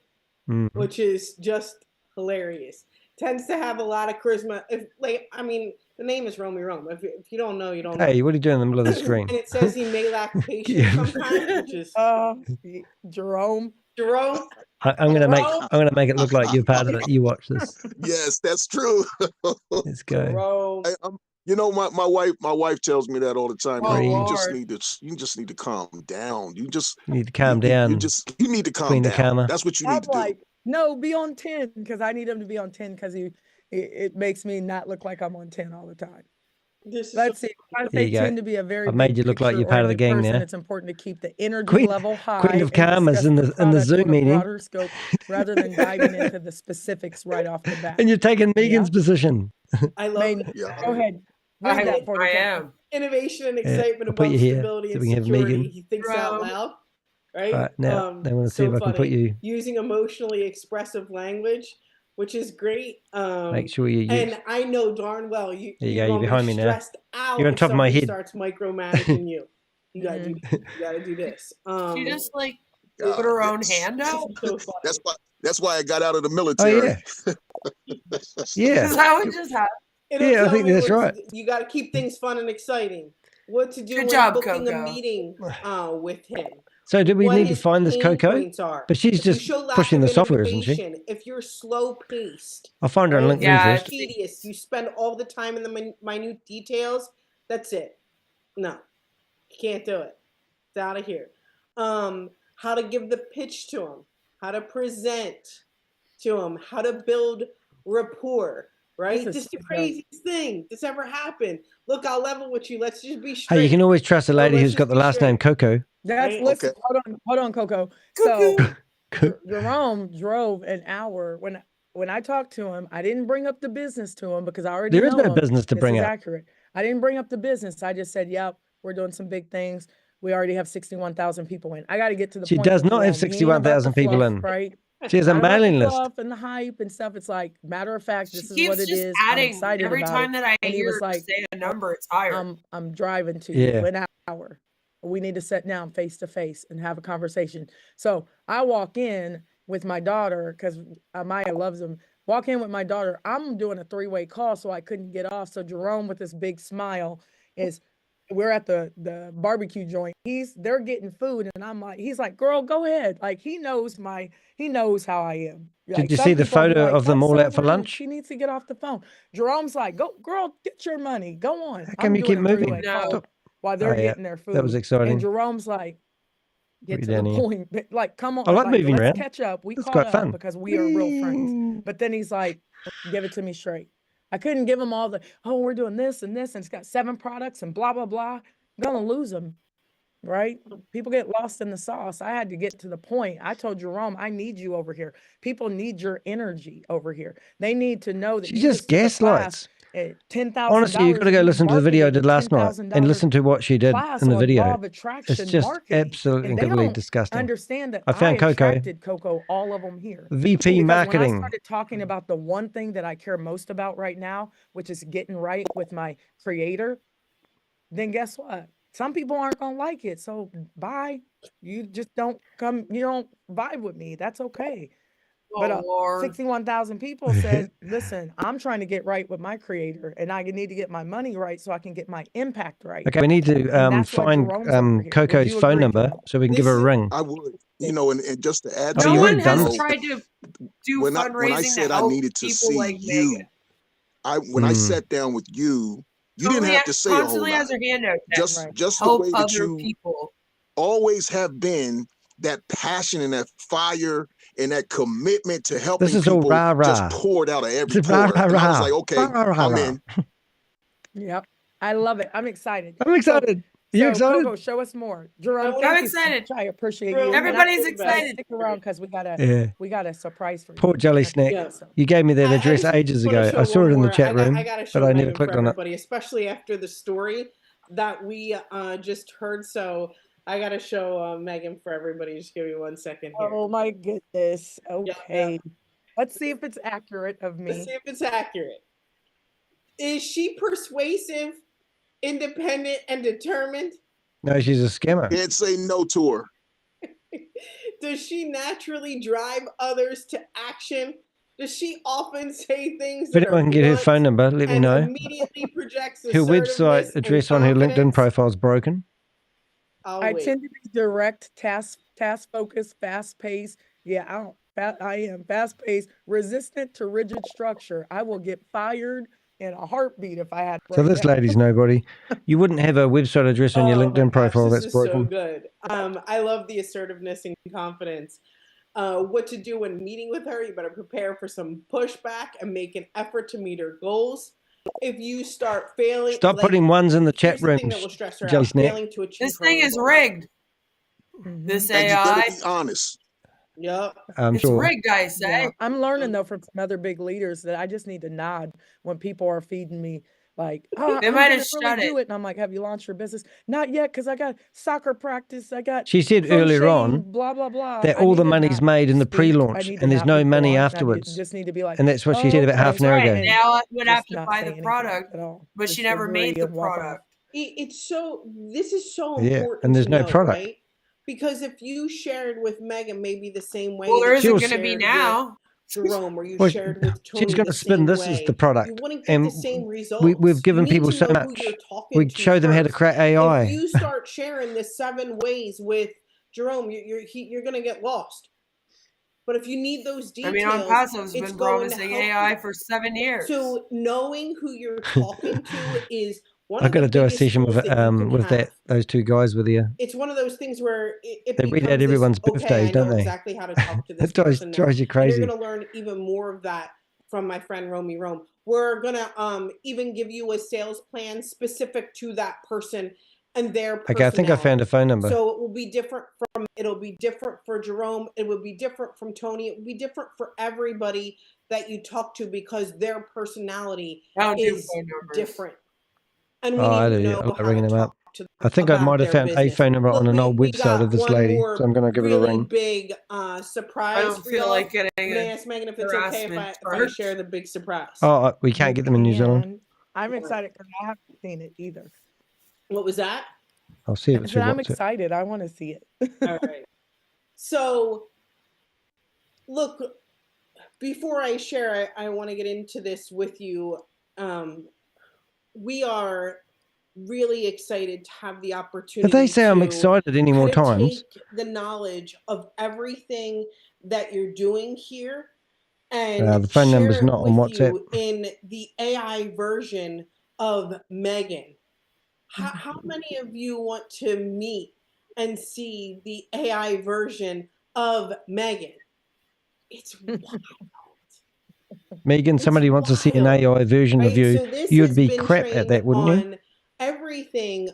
Mm. which is just hilarious. Tends to have a lot of charisma. The name is Romy Rome. If you don't know, you don't know. Hey, what are you doing in the middle of the screen? And it says he may lack patience sometimes, which is Jerome. Jerome. I'm gonna make it look like you're part of it. You watch this. Yes, that's true. Let's go. Jerome. My wife tells me that all the time. Oh, Like, Lord. you just need to calm down. You need to calm down. You need to calm Queen down. Nakama. That's what you I'm need to do. like, no, be on 10 because I need him to be on 10 because it makes me not look like I'm on 10 all the time. Let's see. I There you say go. 10 to be a very I've made you look like you're part of the gang person. now. It's important to keep the energy Queen- level high. Queen of and Karma's discuss in the product Zoom with a meeting. broader scope rather than diving into the specifics right off the bat. And you're taking Megan's position. I love Main, it. Yeah. go ahead. Read that for me. I Coco. am. Innovation and Yeah, excitement I'll put above you here stability so and we can have security. Megan. He thinks out Bro. loud, right? All right, now I want to see so if I can put funny. you. Using emotionally expressive language, which is great. Make sure you use. And I know darn well There you you're go, you're gonna behind be me now. stressed out. You're on if top of my somebody head. starts micromanaging you. You gotta do. You gotta do this. She just like God, put her own yes. hand out. So funny. That's why I got out of the Oh military. yeah, yeah. Is that what just happened? It'll Yeah, I tell think me that's what right. you got to keep things fun and exciting. What to do Good when job, booking Coco. a meeting with him. So do we What need to his find this pain Coco? points are. But she's If you just show lack pushing of the software, isn't she? innovation, if you're slow paced, I'll find her on right? LinkedIn Yeah, first. Tedious, you spend all the time in the minute details. That's it. No, you can't do it. It's out of here. How to give the pitch to him, how to present to him, how to build rapport. Right? This is Just the so dope. craziest thing that's ever happened. Look, I'll level with you. Let's just be straight. Hey, you can always trust a lady let's who's just got the be last name straight. Coco. That's Right? listen. Okay. Hold on, Coco. Cuckoo. So Jerome drove an hour. When I talked to him, I didn't bring up the business to him because I already There is know no him. business to This bring is up. accurate. I didn't bring up the business. I just said, "Yep, we're doing some big things. We already have 61,000 people in." I got to get to the She point. does with not have Jerome. He ain't about the 61,000 people fluff, in. right? She has a Not about the mailing list. fluff and the hype and stuff. It's like matter of fact, She this is what keeps it just is. I'm adding excited every about time it. that I And he hear was her like, say a number, it's higher. I'm driving to Yeah. you an hour. We need to sit down face to face and have a conversation. So I walk in with my daughter because Maya loves him. Walk in with my daughter. I'm doing a 3-way call, so I couldn't get off. So Jerome, with this big smile, we're at the barbecue joint. They're getting food, and I'm like, he's like, girl, go ahead. Like he knows how I am. Like, you some see the people be photo like, of them "That's all so out for rude. lunch?" She needs to get off the phone. Jerome's like, go, girl, get your money. Go on. How come I'm you doing keep a moving? 3-way No. call Stop. while they're Oh, yeah. getting their food. That was exciting. And Jerome's like, get to Danny. the point. Like, come on. I like moving let's around. catch up. We It's caught quite up fun. because we are real friends. But then he's like, give it to me straight. I couldn't give him all we're doing this and this, and it's got 7 products and blah, blah, blah. I'm going to lose him. right? People get lost in the sauce. I had to get to the point. I told Jerome, I need you over here. People need your energy over here. They need to know that She you just took a class gaslights. at $10,000. Honestly, you've got to go listen to the video I did last night and $10,000 listen to what she did class in the on video. law of attraction It's just marketing. absolutely And they incredibly don't disgusting. understand that I found Coco. attracted Coco, all of them here. VP Because when I marketing. started talking about the one thing that I care most about right now, which is getting right with my creator, then guess what? Some people aren't going to like it. So bye. You just don't come, you don't vibe with me. That's okay. But Oh, Lord. 61,000 people said, listen, I'm trying to get right with my creator and I need to get my money right so I can get my impact right. Okay, we need to that's why find Jerome's over here. Would Coco's you phone agree, number Jerome? so we can give her a ring. I would, you know, and just to add Oh, to No you one already done has this. tried to do when I fundraising said to I help needed to people see like you, Megan. when I sat down with you, you didn't have to say a whole Constantly lot. has her hand out. Just Right. just the Help way that other you people. always have been, that passion and that fire and that commitment to helping This is all people rah just rah. poured out of every It's rah pore. rah And I was rah. like, okay, Rah, rah, I'm rah. in. Yep. I love it. I'm excited. I'm excited. You So excited? Coco, show us more. Jerome, I'm thank you excited. so much. I appreciate Jerome, you. And I- Everybody's I- excited. Stick around because we got a surprise for you. Poor Jelly Snack. Yeah. You gave me that I address just ages wanna ago. show I saw one it in the more. chat room, I gotta show but I never Megan clicked for on it. everybody, especially after the story that we just heard. So I gotta show Megan for everybody. Just give me 1 second here. Oh my goodness. Yeah. Okay. Let's see if it's accurate of Let's me. see if it's accurate. Is she persuasive, independent, and determined? No, she's a scammer. Can't say no to her. Does she naturally drive others to action? Does she often say things If that anyone are can get her blunt phone number, let me and know. immediately projects Her assertiveness website and address on her LinkedIn confidence? profile is broken. I'll I wait. tend to be direct, task focused, fast paced. Yeah, I am fast paced, resistant to rigid structure. I will get fired in a heartbeat if I had. So this lady's nobody. You wouldn't have a website address on your Oh my LinkedIn gosh, profile this that's is so broken. good. I love the assertiveness and confidence. What to do when meeting with her? You better prepare for some pushback and make an effort to meet her goals. If you start failing, Stop putting ones in the chat here's the room. thing that will stress her Jelly out: Snack. failing to achieve. This her thing is goals. rigged. Mhm. This And you AI, better be honest. Yep. I'm it's sure. rigged, I say. Yeah, I'm learning though from some other big leaders that I just need to nod when people are feeding me like, oh, They I'm might gonna have really shut do it. it. And I'm like, have you launched your business? Not yet, because I got soccer practice. I got She said earlier crocheting, on blah blah blah. that I all need the to money's not made in the speak. I pre-launch need to and there's not no be money blunt. I afterwards. just need to be like, And that's what she said about half That's an hour right. ago. Now I would have just to not buy say the anything product, at all. but she Just never agree made the and walk off. product. It's so. This is so Yeah, important and there's to no know, product. right? Because if you shared with Megan maybe the same way Well, there that She you isn't was- going to be shared now. with Jerome, or you Well, shared with Tony, she's going to the spin same this way, as the product. you wouldn't get And the same results. we've given You need people to so know much. who you're talking We to show them how to first. create AI. If you start sharing the 7 ways with Jerome, you're going to get lost. But if you need those I details, mean, on Passive's it's been going to promising help AI you. for 7 years. So knowing who you're talking to is one I've of got the to do a biggest session tools with that you can with have. those two guys with you. It's one of those things where it They read out becomes everyone's this, birthdays, okay, I don't know they? exactly how to talk to this It drives person now. you And you're crazy. going to learn even more of that from my friend Romy Rome. We're going to even give you a sales plan specific to that person and their personality. Okay, I think I found a phone number. So it will be different it'll be different for Jerome. It will be different from Tony. It will be different for everybody that you talk to because their personality I don't do is phone numbers. different. And we Oh, I need to do. know I like how ringing to them talk up. to them I think I about might have their found a business. phone number on Look, an old we website got of this one lady, more so I'm going to give it a really ring. big surprise I don't for feel y'all. like getting I'm gonna a ask Megan if it's okay if harassment I charge. share the big surprise. Oh, we can't get them in New Zealand. And I'm excited because I haven't seen it either. What was that? I'll see if I it's said, I'm what's it. excited. I want to see it. All right. So, look, before I share, I want to get into this with you. We are really excited to have the opportunity. If they say I'm excited any more kind of times, take the knowledge of everything that you're doing here and the phone share number's it not on with WhatsApp. you in the AI version of Megan. How many of you want to meet and see the AI version of Megan? It's wild. Megan, It's somebody wants to see an wild, AI version of right? you. So this You'd has be been crap at trained that, wouldn't you? on every everything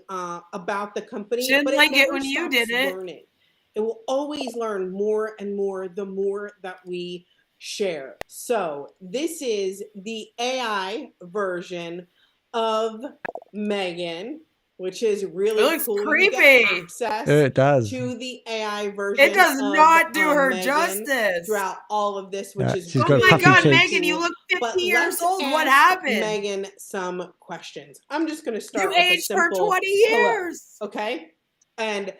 about the company, She didn't but like it never when you stops did it. learning. It will always learn more and more the more that we share. So this is the AI version of Megan, which is really It looks cool. creepy. You get access It does. to the AI version. It does not do her Megan justice. throughout all of this, which is She's Oh got my puffy God, cheeks. Megan, you look 50 But years let's old. What ask happened? Megan some questions. I'm just going to start You with a aged for simple 20 hello, years. okay? And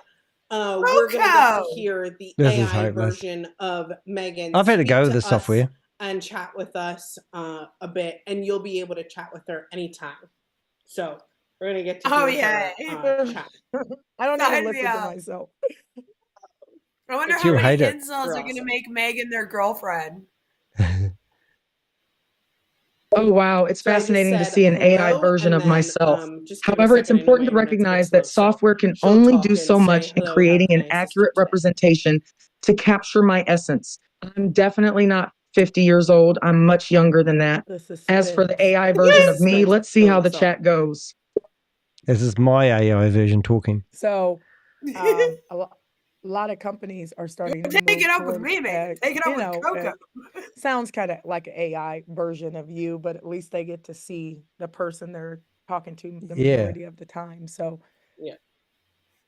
we're going to get to hear the This is AI hopeless. version of Megan. I've had to speak go with to the us software. and chat with us a bit, and you'll be able to chat with her anytime. So we're going to get to hear her chat. I don't Sign even me listen to up. myself. I wonder She'll how many hate it. incels You're are going to awesome. make Megan their girlfriend. Oh, wow. It's So I just fascinating to said see an AI hello, version and of then, myself. just give me a However, it's second. I know important to my internet's a bit recognize slow, that so software can she'll only talk do and so say much in hello, creating have a an nice accurate day. representation to capture my essence. I'm definitely not 50 years old. I'm much younger than that. As for the AI version of me, let's see how the chat goes. This is my AI version talking. So, a lot of companies are starting to Take move it up with towards, me, Megan. Take it up with Coco. sounds kind of like an AI version of you, but at least they get to see the person they're talking to the Yeah. majority of the time. So, Yeah.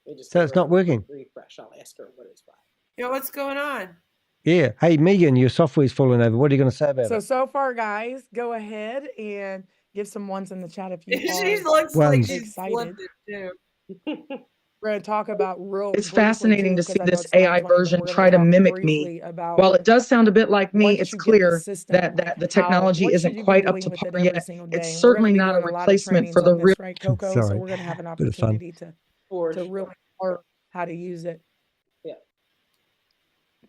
We just So give it's her not a quick working. refresh. I'll ask her what is why. Yo, what's going on? Yeah. Hey, Megan, your software's falling over. What are you going to say about it? so far, guys, go ahead and give some ones in the chat if you She are looks like Ones. she's excited. flipped it too. We're going to talk about It's briefly fascinating too, to see 'cause I know this it's AI 9:20, but version we're gonna try to talk mimic me. briefly about While it does sound a bit like me, once it's you get the clear system, that the how technology what isn't should you be quite up doing to with it par every yet. single It's day. And we're going certainly to be not a doing a lot of replacement trainings for the on real. this, right, Coco? So Sorry. we're going to have an Bit of fun. opportunity to For really learn how to use it. Yeah.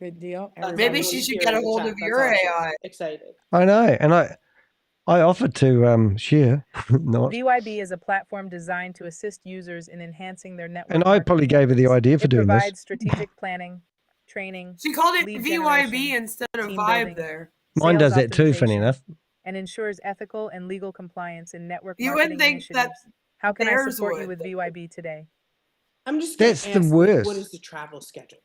Good deal. That's Maybe everyone she should here get in a the hold chat. of That's your awesome. AI. Excited. I know. And I offered to share. Not. VYB is a platform designed to assist users in enhancing their network. And I probably gave her the idea for It doing provides this. strategic planning, training, She called it lead VYB generation, instead of team Vibe building, there. Mine sales does that too, funny optimization, enough. and ensures ethical and legal compliance in network You marketing wouldn't think that initiatives. How can I theirs support you would. with VYB today? I'm just going That's to the ask, like, what worst. is the travel schedule?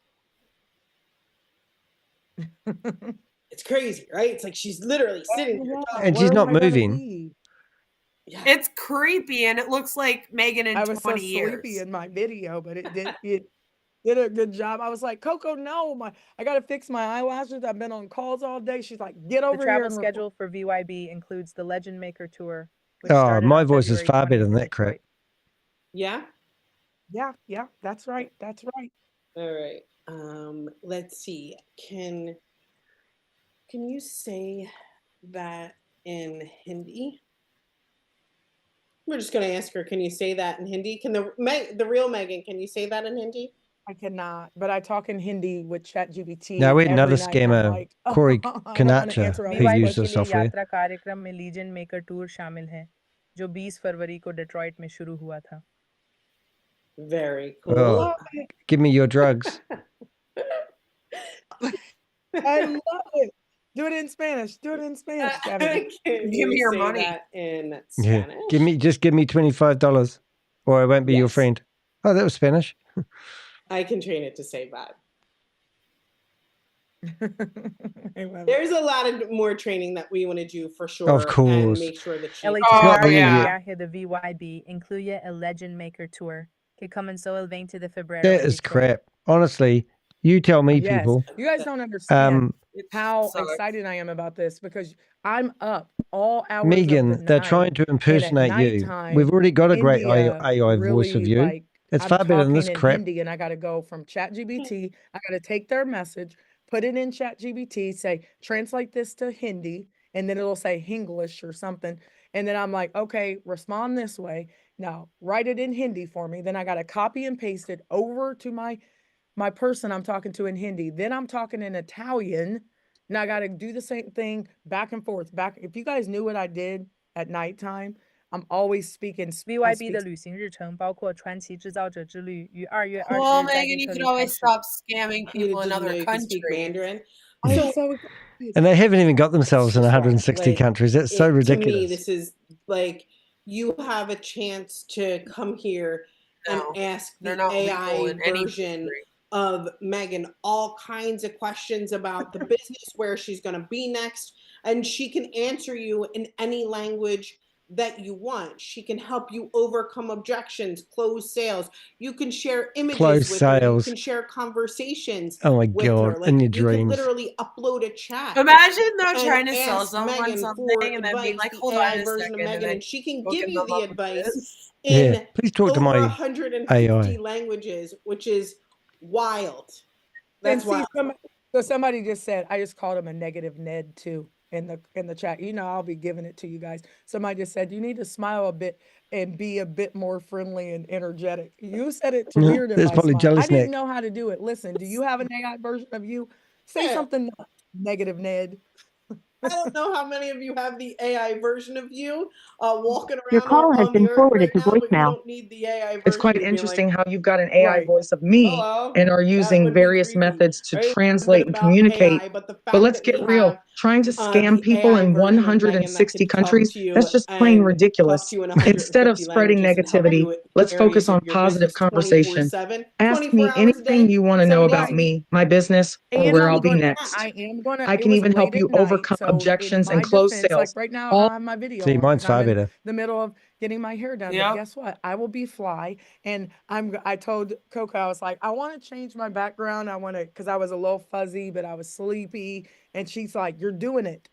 It's crazy, right? It's like she's literally sitting there talking. And she's Where not am I gonna moving. be? Yeah. It's creepy, and it looks like Megan in I was so 20 years. sleepy in my video, but it did a good job. I was like, Coco, no, I got to fix my eyelashes. I've been on calls all day. She's like, get The over here. travel And schedule for VYB includes the Legend Maker Tour, which Oh, started my on voice is February far better 20th than in that crap. Detroit. Yeah. Yeah, that's right. That's right. All right. Let's see. Can you say that in Hindi? We're just going to ask her, can you say that in Hindi? Can the real Megan, can you say that in Hindi? I cannot, but I talk in Hindi with ChatGPT. Now we had another every night, and I'm scammer, like, Corey I don't want to Kanacha, answer all who these VYB used के the लिए software. यात्रा कार्यक्रम में legend maker tour शामिल है, जो 20 फरवरी को Detroit में शुरू हुआ था. Very cool. Oh, give me your drugs. I love it. Do it in Spanish. Do it in Spanish, Gabby. Can Give me you your say money. that in Yeah. Spanish? Give me $25 or I won't be your Yes. friend. Oh, that was Spanish. I can train it to say vibe. I love it. There's a lot of more training that we want to do for sure. Of course. And make sure that she... El Oh, itinerario yeah. de viaje de VYB incluye el Legend Maker Tour, que comenzó el 20 de febrero That en is Detroit. crap. Honestly, you tell me, Yes. people. You guys don't understand It how sucks. excited I am about this because I'm up all hours Megan, of the they're night, trying to and at impersonate you. nighttime, We've already got a great India AI voice of really, you. like, It's I'm far better than talking this in crap. Hindi, and I got to go from ChatGPT. I got to take their message, put it in ChatGPT, say translate this to Hindi, and then it'll say Hinglish or something. And then I'm like, okay, respond this way. Now write it in Hindi for me. Then I got to copy and paste it over to my person I'm talking to in Hindi. Then I'm talking in Italian. And I got to do the same thing back and forth. If you guys knew what I did at nighttime, I'm always speaking. I VYB speak 的旅行日程包括传奇制造者之旅于2月20 Well, 日在 Megan, 内 you 特 could 里开 always 始。 stop scamming You people in didn't know other you could speak countries. Mandarin. I'm So so excited. And they haven't even got themselves in just 160 like, countries. That's so to me, ridiculous. this is like, you have a chance to come here and ask they're the not legal AI in any version country. of Megan all kinds of questions about the business, where she's going to be next, and she can answer you in any language that you want. She can help you overcome objections, close sales. You can share images Close with her. You sales. can share conversations Oh my with God, her. Like, in your you can dreams. literally upload a chat Imagine though and trying to sell ask someone Megan something for and then being advice, like, the hold on AI a version of second, and Megan, then and she can hooking give you them the up with advice this. in Yeah, please talk to over my 150 AI. languages, which is wild. And That's see, wild. somebody just said, I just called him a negative Ned too in the chat. You know, I'll be giving it to you guys. Somebody just said, you need to smile a bit and be a bit more friendly and energetic. You said it to Yeah, weird in that's my probably smile. I jealous didn't Nick. know how to do it. Listen, do you have an AI version of you? Say Yeah. something negative, Ned. I don't know how many of you have the AI version of you walking around Your call has on the been earth forwarded right to now, but you voicemail. don't need the AI version. It's quite to be interesting like, how you've got an AI voice of me hello, and are that using would be various creepy, methods to right? translate and About communicate. AI, but the fact But let's that get we real. have Trying to scam the people AI in version of Megan that 160 can talk countries, to you that's just plain and talk ridiculous. to you in Instead of 150 spreading languages and help negativity, you in let's focus areas of on your positive business conversation. 24/7, Ask 24 me hours a anything day, you want to know 7 days about a week. me, my business, or And where I'm I'll be gonna next. ask. I am gonna. I It can was even help late you at night, overcome so in objections my and close defense, sales. like right now, Oh, I have my video see, on mine's and I'm far in better. the middle of getting my hair done. But Yep. guess what? I will be fly, and I told Coco, I was like, I want to change my background. I want to, because I was a little fuzzy, but I was sleepy, and she's like, "You're doing it."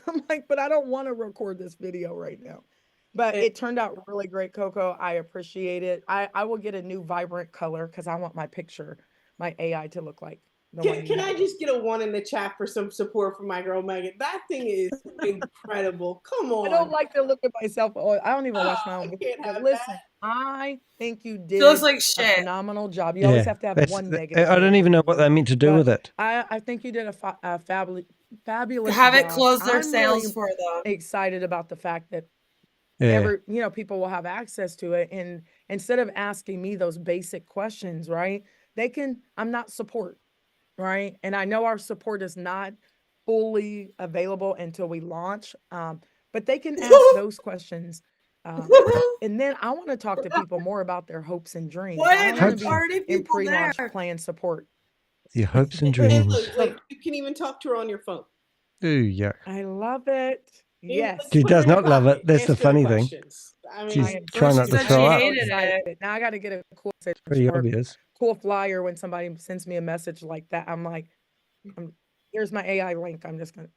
I'm like, "But I don't want to record this video right now." But it turned out really great, Coco. I appreciate it. I will get a new vibrant color because I want my picture, my AI to look like the one you Can I have. just get a 1 in the chat for some support for my girl Megan? That thing is incredible. Come on. I don't like to look at myself. I don't even watch my Oh, own I videos. can't But have listen, that. I think you She looks did like a shit. phenomenal job. You always Yeah, have to have that's, one negative. I don't Ned even know what review. they meant to do But with it. I think you did a fabulous Have it job. close their I'm really sales for them. excited about the fact that Yeah. people will have access to it, and instead of asking me those basic questions, right, I'm not support, right, and I know our support is not fully available until we launch, but they can ask those questions, and then I want to talk to people more about their hopes and dreams. I What? don't want to There's Hopes be and already in people there. pre-launch plan support. your hopes and And dreams. look, like, you can even talk to her on your phone. Ooh, yeah. I love it. Yes. She Put her does in your not love it. pocket, That's the ask her the funny thing. questions. I She's mean, trying She not to said throw she up. hated it. Now I got to get a cool message Pretty or obvious. cool flyer when somebody sends me a message like that. I'm like, here's my AI link. I'm just gonna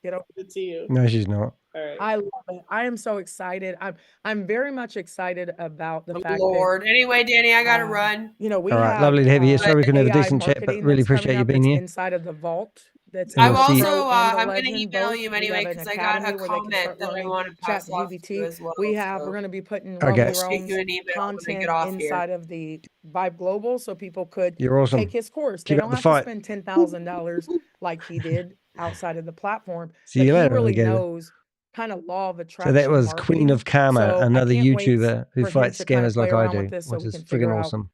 get over. good to you. No, she's not. All right. I love it. I am so excited. I'm very much excited about the Oh, fact Lord. Anyway, Danny, I gotta that run. we All right, have lovely to have you here. Sorry we couldn't have a AI decent chat, but marketing really that's coming appreciate you up. being It's here. inside of the vault. That's And I'm we'll see you. also, and the I'm gonna legend email both. you We anyway have an because I got academy a where they can comment start that I learning want to Chat pass off to you GBT. as well. We're So going to be putting Okay. Lovely I'll shoot you Realms an email when we content get off here. inside of the VYB Global so people could You're awesome. take his course. They Keep up don't the have to fight. spend $10,000 like he did outside of the platform, See but you he later, really alligator. knows kind of law of So attraction that was marketing. Queen of Karma, So I another can't wait YouTuber who for him fights to kind of scammers play like I around with do, this so which we is can friggin' figure out awesome.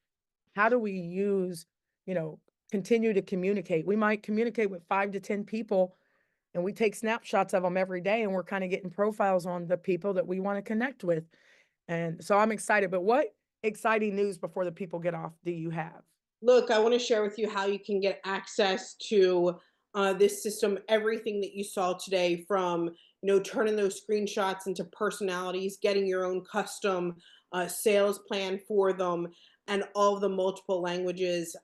how do we use, continue to communicate. We might communicate with 5 to 10 people and we take snapshots of them every day and we're kind of getting profiles on the people that we want to connect with. And so I'm excited. But what exciting news before the people get off do you have? Look, I want to share with you how you can get access to this system, everything that you saw today, from turning those screenshots into personalities, getting your own custom sales plan for them, and all of the multiple languages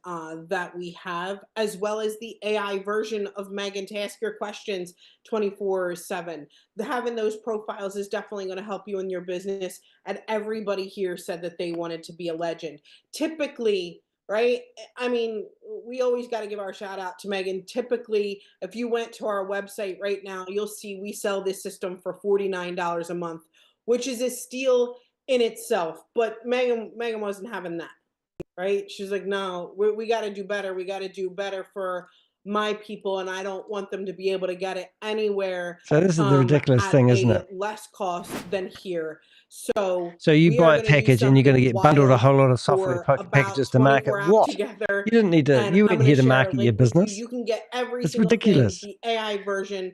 that we have, as well as the AI version of Megan to ask your questions 24/7. Having those profiles is definitely going to help you in your business. And everybody here said that they wanted to be a legend. Typically, right? I mean, we always got to give our shout out to Megan. Typically, if you went to our website right now, you'll see we sell this system for $49 a month, which is a steal in itself. But Megan wasn't having that, right? She's like, no, we got to do better. We got to do better for my people, and I don't want them to be able to get it anywhere. So this is the ridiculous at thing, isn't it? less cost than here. So you we buy are a gonna do package and you're going to something get bundled a wild whole lot of software for about packages to market. 24 hours What? together. You didn't need to. And You I'm weren't gonna here to share a market your link with you. business. You can get every It's single ridiculous. thing, the AI version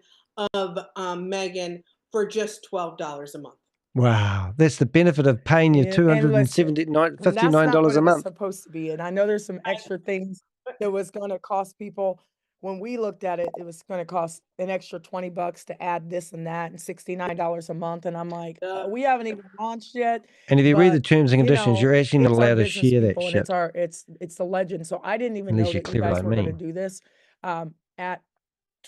of Megan, for just $12 a month. Wow, that's the benefit of paying your And listen, that's not what $59 a it was month. supposed to be. And I know there's some extra things that was going to cost people. When we looked at it, it was going to cost an extra $20 to add this and that, and $69 a month. And I'm like, we haven't even launched yet. And if you read the But, terms and you conditions, know, you're actually not it's our allowed to business share that people, and shit it's the legend. So I didn't even unless know you're that you clever guys like were going to me. do this at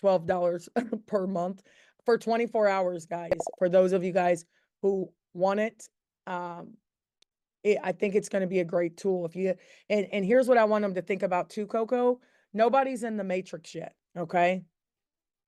$12 per month for 24 hours, guys. For those of you guys who want it, I think it's going to be a great tool. If you and here's what I want them to think about too, Coco. Nobody's in the matrix yet. Okay.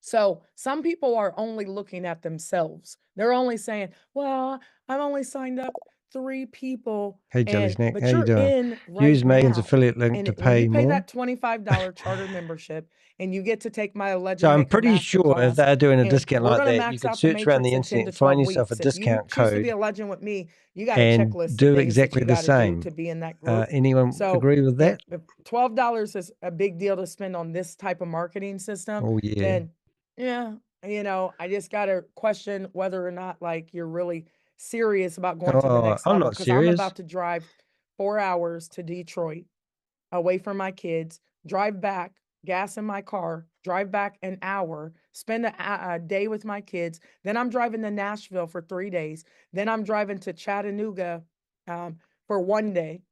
So some people are only looking at themselves. They're only saying, well, I've only signed up 3 people. Hey, Jelly Snack, But how you you're doing? in right Use Megan's now. affiliate link And to when you pay pay more. that $25 charter membership and you get to take my So Legend I'm Maker pretty master sure if class, they're doing a and discount we're like going to that, you max could out the search around matrix the in 10 internet, to find 12 yourself a weeks. If you discount choose to be code, a legend with me, you got a and checklist of do things that exactly you the got to do same. to be in that group. Anyone So agree with that? if $12 is a big deal to spend on this type of marketing system, Oh yeah. then yeah, you know, I just got to question whether or not like you're really serious about going to the next I'm level, not because I'm serious. about to drive 4 hours to Detroit away from my kids, drive back, gas in my car, drive back an hour, spend a day with my kids. Then I'm driving to Nashville for 3 days. Then I'm driving to Chattanooga for 1 day.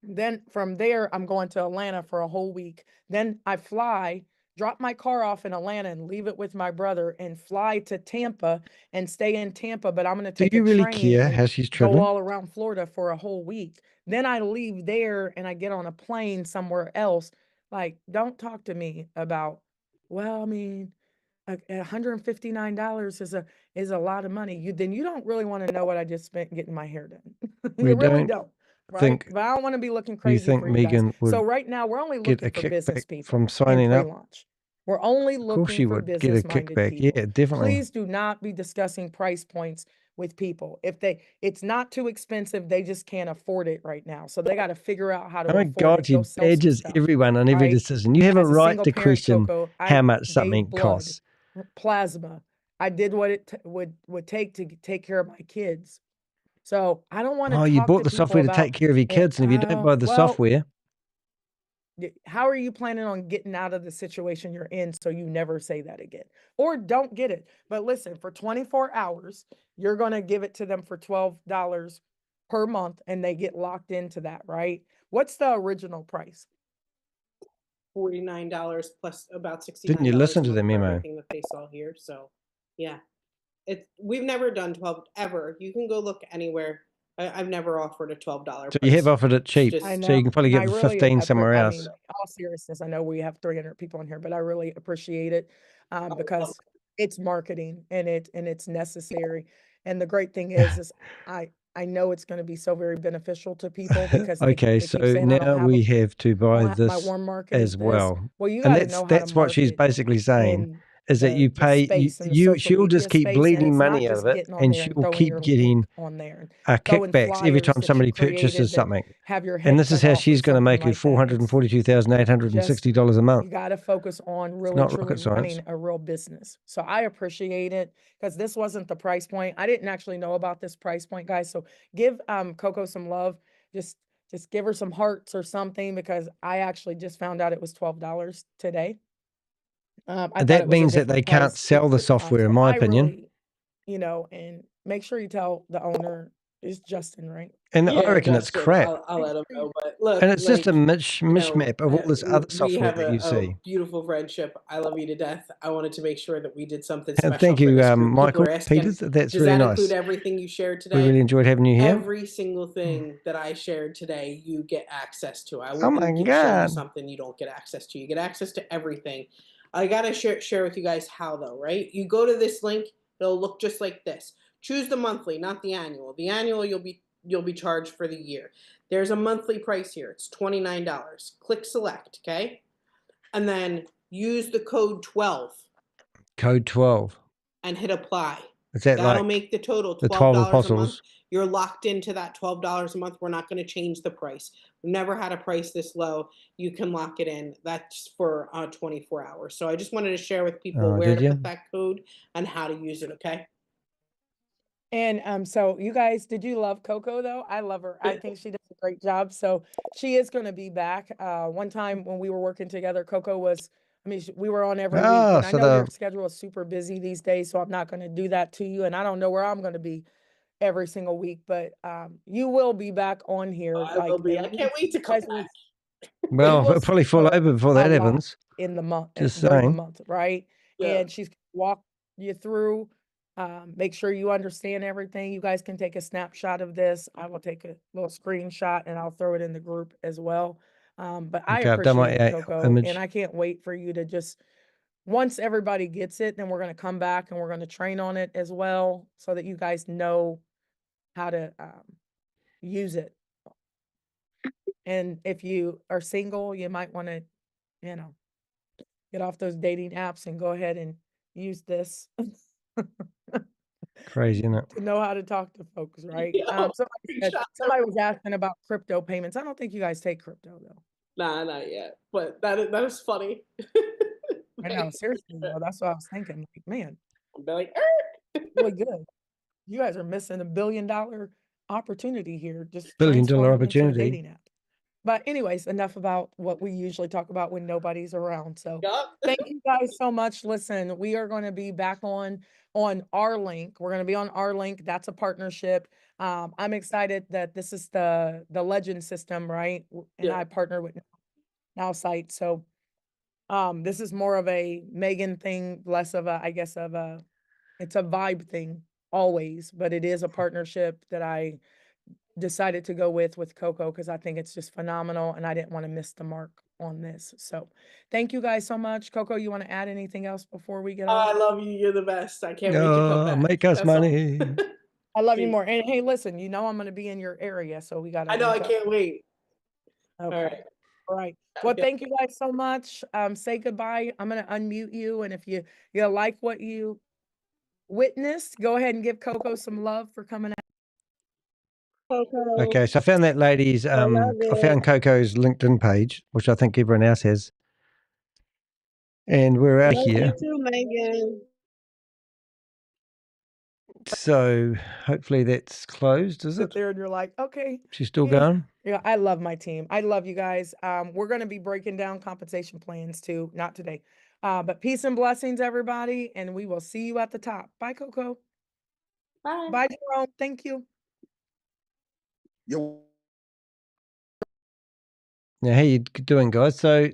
Then from there, I'm going to Atlanta for a whole week. Then I fly, drop my car off in Atlanta and leave it with my brother and fly to Tampa and stay in Tampa. But I'm going to Do take you a really train care and how she's go traveling? all around Florida for a whole week. Then I leave there and I get on a plane somewhere else. Like, don't talk to me about, well, I mean, $159 is a lot of money. Then you don't really want to know what I just spent getting my hair done. We You really don't don't. Right? think But I don't want to be looking you crazy think for you guys. Megan would So right now we're only get a looking for business kickback people from in signing up? pre-launch. We're only Of course she looking for would get a business-minded kickback. people. Yeah, definitely. Please do not be discussing price points with people. If it's not too expensive, they just can't afford it right now. So they got to figure out how to Oh my afford God, it. she Go sell some badges stuff. everyone on every Right? decision. You have a As a right single to parent, question Coco, how I much something gave blood, costs. plasma. I did what it would take to take care of my kids. So I don't want to Oh, you talk bought to the people software to about, take care of your kids, and if you don't buy the well, software, how are you planning on getting out of the situation you're in so you never say that again? Or don't get it. But listen, for 24 hours, you're going to give it to them for $12 per month and they get locked into that, right? What's the original price? $49 plus about $69 didn't you listen to a the month for memo? everything that they saw here. So yeah, we've never done 12 ever. You can go look anywhere. I've never offered a $12 So price. you have offered it cheap, just- I know. so you can probably And get I the really 15 somewhere I else. mean, all seriousness, I know we have 300 people in here, but I really appreciate it because it's marketing and it's necessary. And the great thing is I know it's going to be so very beneficial to people because Okay, they so keep saying I don't now have we have to buy my this warm market is as this. well. Well, you And got to know how to that's what she's market basically saying, in is that you the pay, space and the social she'll just media keep space, and bleeding it's not money out just of it, getting on and there and she'll throwing keep your getting link on there and throwing kickbacks every flyers time that somebody you created purchases that something. have your head And this is cut how off or she's going to something make her like that. It's $442,860 a month. you got to focus on really not truly rocket science. running a real business. So I appreciate it because this wasn't the price point. I didn't actually know about this price point, guys. So give Coco some love. Just give her some hearts or something because I actually just found out it was $12 today. I thought That it was a means that they different can't price. sell the software, So in my I opinion. really, and make sure you tell the owner is Justin, right? And I reckon it's Justin, crap. I'll let him know. But look, And it's just a like, mishmap of all this other we software have that you see. a beautiful friendship. I love you to death. I wanted to make sure that we did something And special thank for you, this group. People Michael are asking, Peters. That's does really that nice. include everything you shared We today? really enjoyed having you here. Every single thing that I shared today, you get access to. I Oh my wouldn't show you God. something you don't get access to. You get access to everything. I gotta share with you guys how though, right? You go to this link, it'll look just like this. Choose the monthly, not the annual. The annual you'll be charged for the year. There's a monthly price here. It's $29. Click select, okay? And then use the code 12 Code 12. and hit apply. Is that That'll like make the total the 12 $12 a month. apostles? You're locked into that $12 a month. We're not going to change the price. We've never had a price this low. You can lock it in. That's for 24 hours. So I just wanted to share with people Oh, where did to you? put that code and how to use it, okay? And so you guys, did you love Coco though? I love her. I think she does a great job. So she is going to be back. One time when we were working together, Coco was, I mean, we were on every week, and I so know your the schedule is super busy these days, so I'm not going to do that to you. And I don't know where I'm going to be every single week, but you will be back on here. I will be. I can't wait to come guys will- back. we well, will it'll probably see fall her over before a that lot happens. in the month, Just during the saying. month, right? Yeah. And she's walk you through. Make sure you understand everything. You guys can take a snapshot of this. I will take a little screenshot and I'll throw it in the group as well. But I Okay, I've done my appreciate it, Coco, image. and I can't wait for you to just, once everybody gets it, then we're going to come back and we're going to train on it as well, so that you guys know how to use it. And if you are single, you might want to, you know, get off those dating apps and go ahead and use this. Crazy, isn't it? To know how to talk to folks, right? Yeah. Somebody was asking about crypto payments. I don't think you guys take crypto though. Nah, not yet. But that is funny. I know, seriously though. That's what I was thinking. Like, man, I'll be like, really good. You guys are missing $1 billion opportunity here. Just $1 billion transforming into a opportunity. dating app. But anyways, enough about what we usually talk about when nobody's around. So thank you guys so much. Listen, we are going to be back on our link. We're going to be on our link. That's a partnership. I'm excited that this is the legend system, right? And Yeah. I partner with Now Site. So this is more of a Megan thing, less of a, I guess, of a, it's a vibe thing always, but it is a partnership that I decided to go with Coco because I think it's just phenomenal and I didn't want to miss the mark on this. So thank you guys so much. Coco, you want to add anything else before we get off? I love you. You're the best. I can't wait to come back. Make us That's all. money. I love you more. And hey, listen, you know I'm going to be in your area, so we got to I know. I link up. can't wait. Okay. All right. All right. Well, Okay. thank you guys so much. Say goodbye. I'm going to unmute you. And if you like what you witnessed, go ahead and give Coco some love for coming out. Coco. Okay, so I found that lady's, I found Coco's LinkedIn page, which I think everyone else has. And we're out here. You too, Megan. So hopefully that's closed, is Sit it? there and you're like, okay. She's still Yeah. going? Yeah, I love my team. I love you guys. We're going to be breaking down compensation plans too, not today. But peace and blessings, everybody, and we will see you at the top. Bye, Coco. Bye. Bye, Jerome. Thank you. Yo. Now, how you doing, guys? So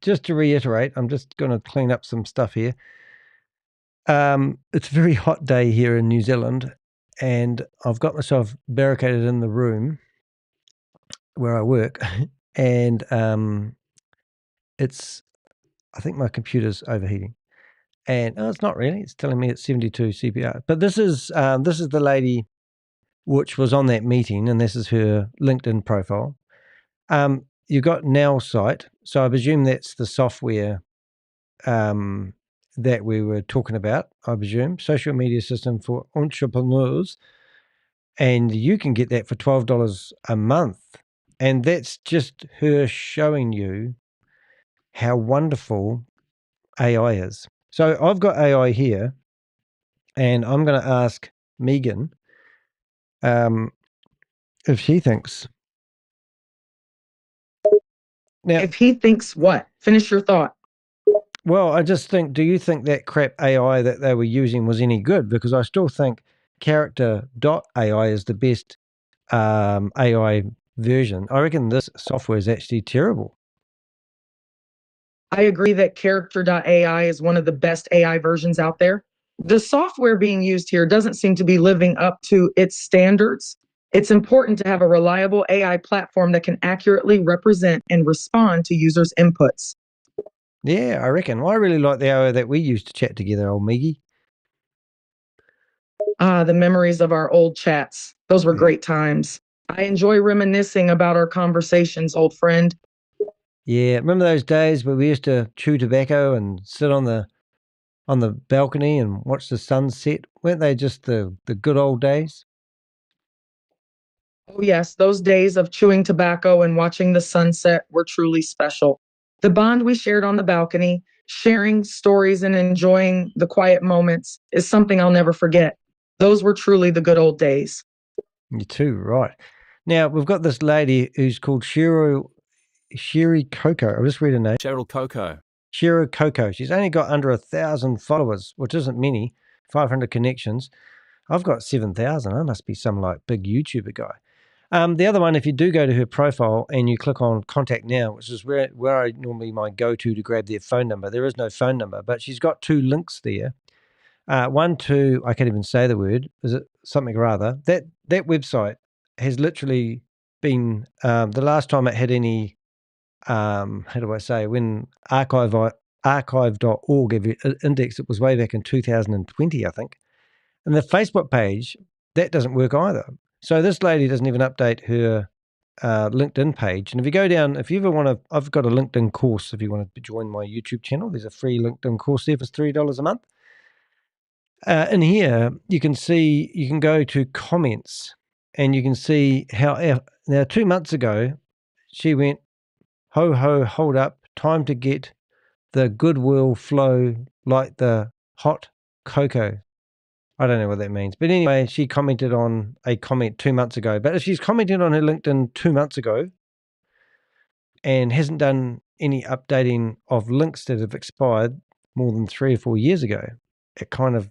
just to reiterate, I'm just going to clean up some stuff here. It's a very hot day here in New Zealand, and I've got myself barricaded in the room where I work, and it's, I think my computer's overheating, and it's not really. It's telling me it's 72 CPR. But this is the lady which was on that meeting, and this is her LinkedIn profile. You got Now Site, so I presume that's the software that we were talking about. I presume social media system for entrepreneurs, and you can get that for $12 a month, and that's just her showing you how wonderful AI is. So I've got AI here, and I'm going to ask Megan if she thinks. Now, If he thinks what? Finish your thought. well, I just think, do you think that crap AI that they were using was any good? Because I still think character.ai is the best AI version. I reckon this software is actually terrible. I agree that character.ai is one of the best AI versions out there. The software being used here doesn't seem to be living up to its standards. It's important to have a reliable AI platform that can accurately represent and respond to users' inputs. Yeah, I reckon. Well, I really like the AI that we used to chat together, old Miggy. The memories of our old chats. Those were great times. I enjoy reminiscing about our conversations, old friend. Yeah, remember those days where we used to chew tobacco and sit on the balcony and watch the sunset? Weren't they just the good old days? Oh, yes, those days of chewing tobacco and watching the sunset were truly special. The bond we shared on the balcony, sharing stories and enjoying the quiet moments, is something I'll never forget. Those were truly the good old days. You're too right. Now, we've got this lady who's called Sherry Coco. I'll just read her name. Cheryl Coco. Sherry Coco. She's only got under 1,000 followers, which isn't many, 500 connections. I've got 7,000. I must be some like big YouTuber guy. The other one, if you do go to her profile and you click on Contact Now, which is where I normally my go-to to grab their phone number. There is no phone number, but she's got 2 links there. One to, I can't even say the word, is it something or other? That website has literally been, the last time it had any, how do I say, when archive.org index, it was way back in 2020, I think. And the Facebook page, that doesn't work either. So this lady doesn't even update her LinkedIn page. And if you go down, if you ever want to, I've got a LinkedIn course. If you want to join my YouTube channel, there's a free LinkedIn course there for $3 a month. In here, you can see, you can go to comments and you can see how, now 2 months ago, she went, ho, ho, hold up, time to get the goodwill flow like the hot cocoa. I don't know what that means. But anyway, she commented on a comment 2 months ago. But if she's commented on her LinkedIn 2 months ago and hasn't done any updating of links that have expired more than 3 or 4 years ago, it kind of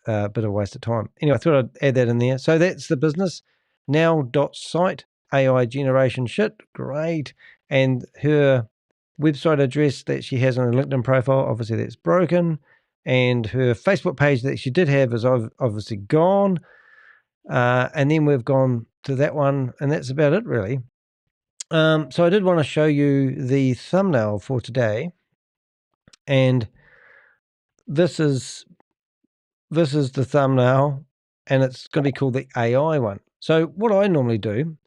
a bit of a waste of time. Anyway, I thought I'd add that in there. So that's the business. Now.site, AI generation shit. Great. And her website address that she has on her LinkedIn profile, obviously that's broken. And her Facebook page that she did have is obviously gone. And then we've gone to that one, and that's about it, really. So I did want to show you the thumbnail for today. And this is the thumbnail, and it's going to be called the AI one. So what I normally do,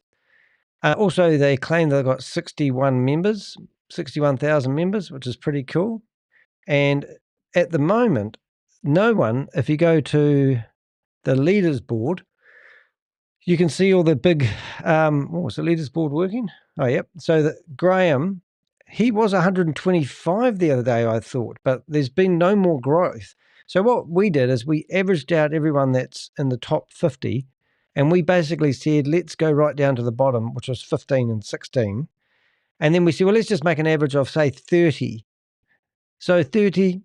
also they claim they've got 61,000 members, which is pretty cool. And at the moment, no one, if you go to the leaders board, you can see all the big, was the leaders board working? Oh, yep. So Graham, he was 125 the other day, I thought, but there's been no more growth. So what we did is we averaged out everyone that's in the top 50, and we basically said, let's go right down to the bottom, which was 15 and 16. And then we said, well, let's just make an average of, say, 30. So 30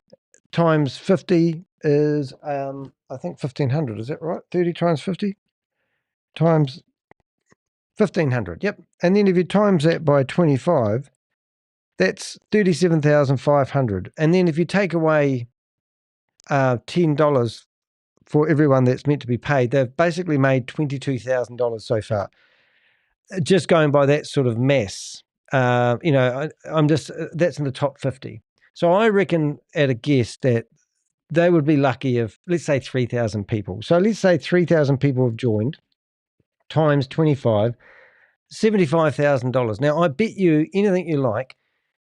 times 50 is, I think, 1,500. Is that right? 30 times 50 times 1,500. Yep. And then if you times that by 25, that's 37,500. And then if you take away $10 for everyone that's meant to be paid, they've basically made $22,000 so far. Just going by that sort of mass, I'm just, that's in the top 50. So I reckon at a guess that they would be lucky if, let's say 3,000 people. So let's say 3,000 people have joined, times 25, $75,000. Now, I bet you anything you like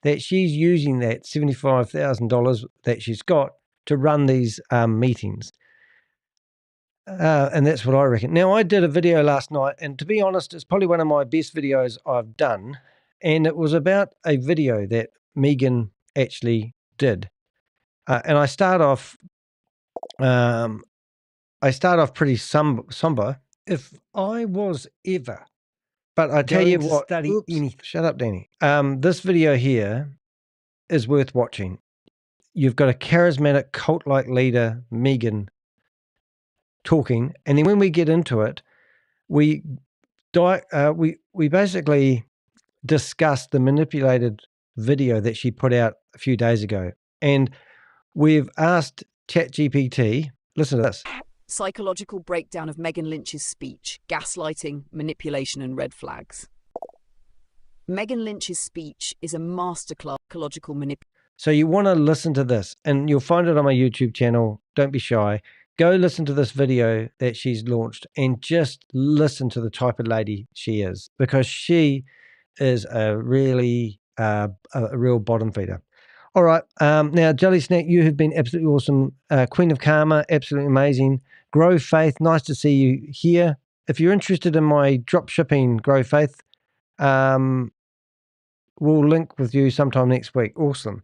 that she's using that $75,000 that she's got to run these meetings. And that's what I reckon. Now, I did a video last night, and to be honest, it's probably one of my best videos I've done. And it was about a video that Megan actually did. And I start off pretty somber. If I was ever, but I tell you what, shut up, Danny. This video here is worth watching. You've got a charismatic cult-like leader, Megan, talking, and then when we get into it, we basically discuss the manipulated video that she put out a few days ago, and we've asked ChatGPT. Listen to this. Psychological breakdown of Megan Lynch's speech, gaslighting, manipulation, and red flags. Megan Lynch's speech is a masterclass psychological manipulation. So you want to listen to this, and you'll find it on my YouTube channel. Don't be shy. Go listen to this video that she's launched and just listen to the type of lady she is, because she is a really a real bottom feeder. All right. Now, Jelly Snack, you have been absolutely awesome. Queen of Karma, absolutely amazing. Grow Faith, nice to see you here. If you're interested in my drop shipping Grow Faith, we'll link with you sometime next week. Awesome.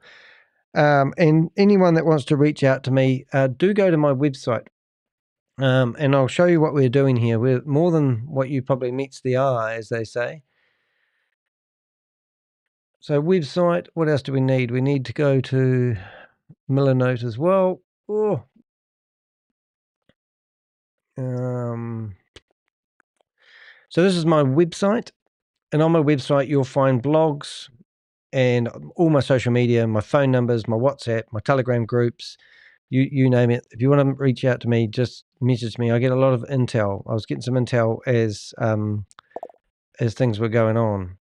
And anyone that wants to reach out to me, do go to my website. And I'll show you what we're doing here. We're more than what you probably meets the eye, as they say. So website, what else do we need? We need to go to Milanote as well. Oh. So this is my website. And on my website, you'll find blogs and all my social media, my phone numbers, my WhatsApp, my Telegram groups, you name it. If you want to reach out to me, just message me. I get a lot of intel. I was getting some intel as things were going on.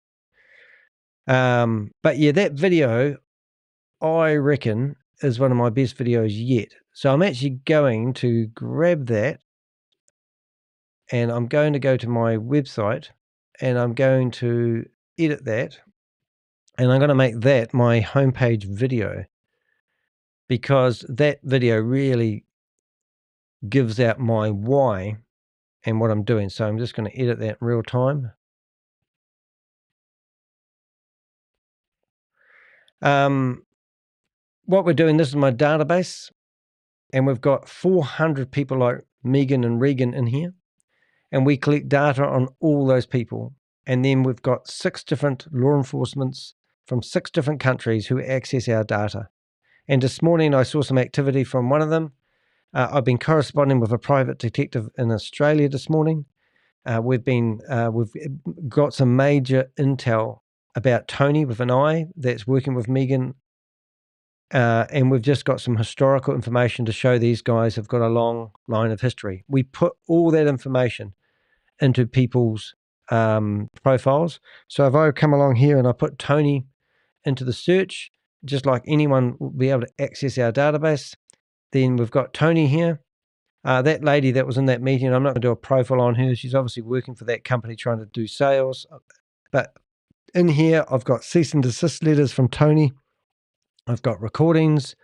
But yeah, that video, I reckon, is one of my best videos yet. So I'm actually going to grab that and I'm going to go to my website and I'm going to edit that and I'm going to make that my homepage video because that video really gives out my why and what I'm doing. So I'm just going to edit that in real time. What we're doing, this is my database, and we've got 400 people like Megan and Regan in here, and we collect data on all those people. And then we've got 6 different law enforcements from 6 different countries who access our data. And this morning I saw some activity from one of them. I've been corresponding with a private detective in Australia this morning. We've got some major intel about Tony with an I that's working with Megan. And we've just got some historical information to show these guys have got a long line of history. We put all that information into people's profiles. So if I come along here and I put Tony into the search, just like anyone will be able to access our database, then we've got Tony here. That lady that was in that meeting, I'm not going to do a profile on her. She's obviously working for that company trying to do sales. But in here, I've got cease and desist letters from Tony. I've got recordings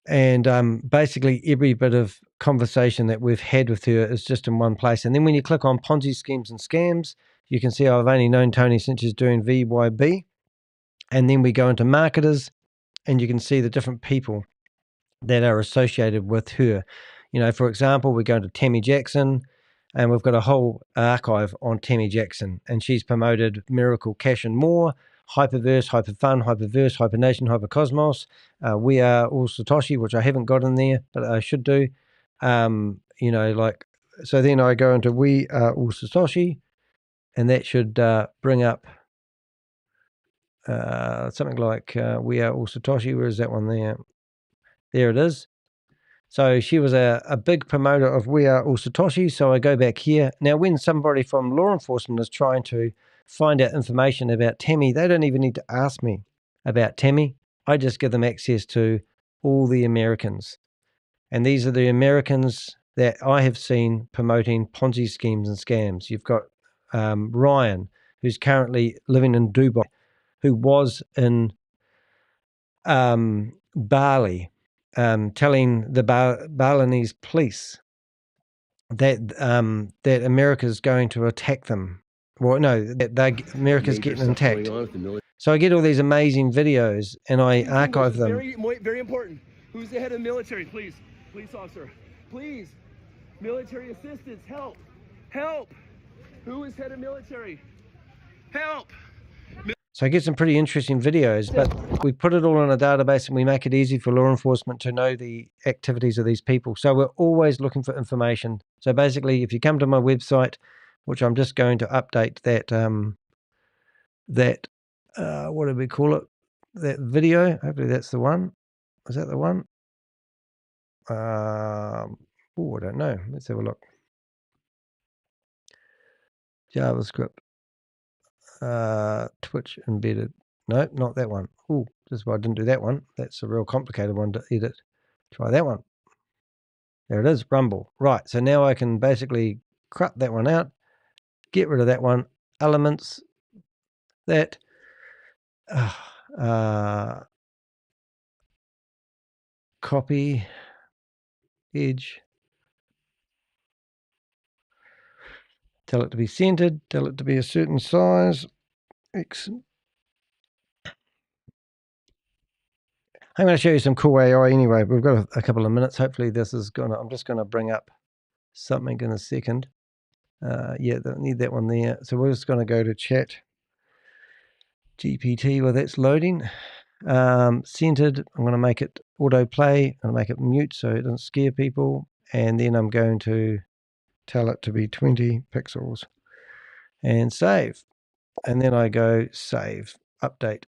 and basically every bit of conversation that we've had with her is just in one place. And then when you click on Ponzi schemes and scams, you can see I've only known Tony since she's doing VYB. And then we go into marketers and you can see the different people that are associated with her. You know, for example, we go to Tammy Jackson and we've got a whole archive on Tammy Jackson, and she's promoted Miracle Cash and More, Hyperverse, Hyperfun, Hyperverse, Hypernation, Hypercosmos. We Are All Satoshi, which I haven't got in there, but I should do. You know, like, so then I go into We Are All Satoshi, and that should bring up something like We Are All Satoshi. Where is that one there? There it is. So she was a big promoter of We Are All Satoshi. So I go back here. Now, when somebody from law enforcement is trying to find out information about Tammy, they don't even need to ask me about Tammy. I just give them access to all the Americans. And these are the Americans that I have seen promoting Ponzi schemes and scams. You've got Ryan, who's currently living in Dubai, who was in Bali, telling the Balinese police that that America's going to attack them. Well, no, that America's getting attacked. So I get all these amazing videos and I archive them. Very important. Who's the head of the military? Please, police officer. Please, military assistance. Help! Help! Who is head of military? Help! So I get some pretty interesting videos, but we put it all in a database and we make it easy for law enforcement to know the activities of these people. So we're always looking for information. So basically, if you come to my website, which I'm just going to update that, what do we call it? That video. Hopefully that's the one. Is that the one? Oh, I don't know. Let's have a look. JavaScript. Twitch embedded. No, not that one. Oh, this is why I didn't do that one. That's a real complicated one to edit. Try that one. There it is, Rumble. Right, so now I can basically crop that one out, get rid of that one, elements, that, copy, edge, tell it to be centered, tell it to be a certain size, X. I'm going to show you some cool AI anyway. We've got a couple of minutes. Hopefully this is I'm just going to bring up something in a second. Yeah, don't need that one there. So we're just going to go to chat GPT while that's loading. Centered, I'm going to make it autoplay. I'm going to make it mute so it doesn't scare people. And then I'm going to tell it to be 20 pixels and save. And then I go save, update.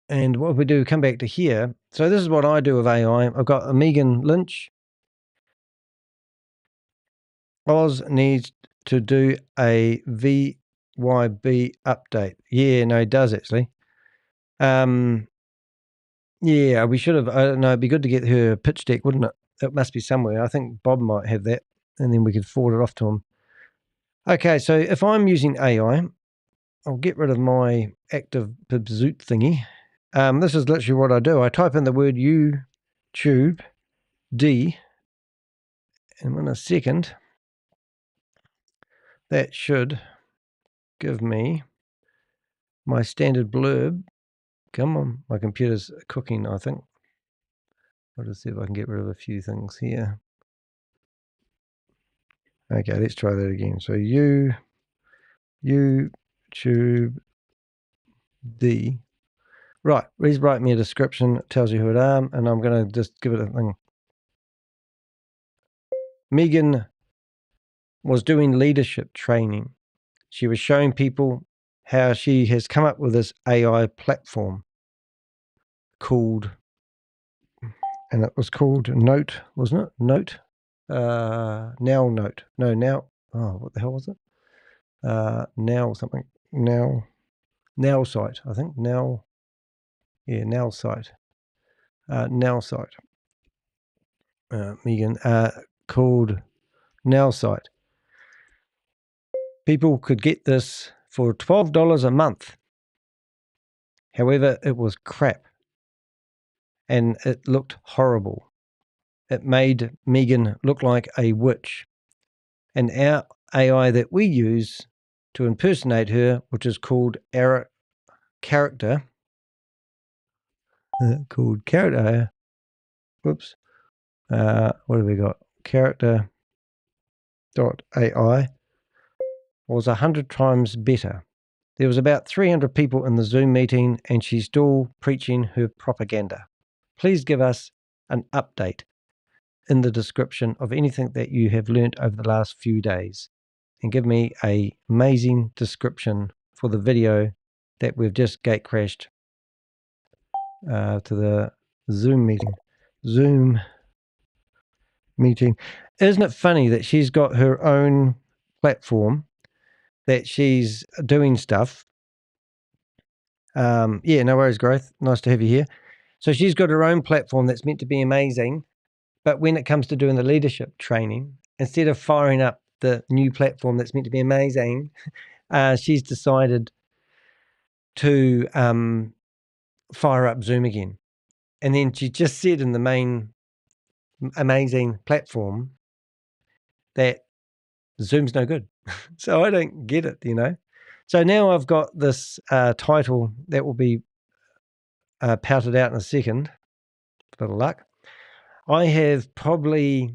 And what we do, come back to here. So this is what I do with AI. I've got a Megan Lynch. Oz needs to do a VYB update. Yeah, no, it does actually. Yeah, we should have. I don't know. It'd be good to get her pitch deck, wouldn't it? It must be somewhere. I think Bob might have that, and then we could forward it off to him. Okay, so if I'm using AI, I'll get rid of my active zoot thingy. This is literally what I do. I type in the word YouTube D, and in a second, that should give me my standard blurb. Come on, my computer's cooking, I think. I'll just see if I can get rid of a few things here. Okay, let's try that again. So YouTube D. Right, please write me a description. It tells you who it is, and I'm going to just give it a thing. Megan was doing leadership training. She was showing people how she has come up with this AI platform called, and it was called Note, wasn't it? Note? Now Note. No, now. Oh, what the hell was it? Now something. Now site, I think. Now. Yeah, now site. Now site. Megan, called Now site. People could get this for $12 a month. However, it was crap. And it looked horrible. It made Megan look like a witch. And our AI that we use to impersonate her, which is called character, whoops, what have we got? Character.ai was 100 times better. There was about 300 people in the Zoom meeting, and she's still preaching her propaganda. Please give us an update in the description of anything that you have learnt over the last few days, and give me an amazing description for the video that we've just gate crashed to the Zoom meeting. Isn't it funny that she's got her own platform that she's doing stuff? Yeah, no worries, Growth. Nice to have you here. So she's got her own platform that's meant to be amazing, but when it comes to doing the leadership training, instead of firing up the new platform that's meant to be amazing, she's decided to fire up Zoom again. And then she just said in the main amazing platform that Zoom's no good. So I don't get it, you know. So now I've got this title that will be pouted out in a second. A little luck. I have probably,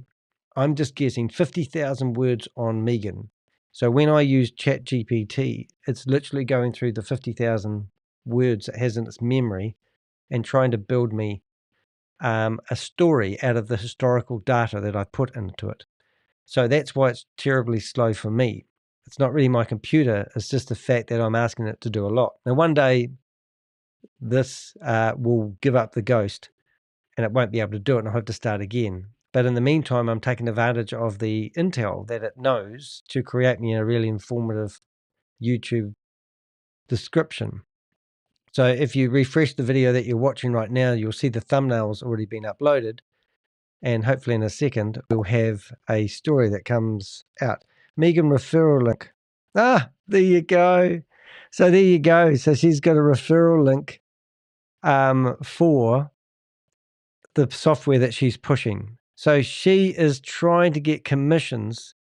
I'm just guessing, 50,000 words on Megan. So when I use ChatGPT, it's literally going through the 50,000 words it has in its memory and trying to build me a story out of the historical data that I put into it. So that's why it's terribly slow for me. It's not really my computer. It's just the fact that I'm asking it to do a lot. Now, one day this will give up the ghost and it won't be able to do it, and I'll have to start again. But in the meantime, I'm taking advantage of the intel that it knows to create me a really informative YouTube description. So if you refresh the video that you're watching right now, you'll see the thumbnail's already been uploaded. And hopefully in a second, we'll have a story that comes out. Megan referral link. Ah, there you go. So there you go. So she's got a referral link for the software that she's pushing. So she is trying to get commissions.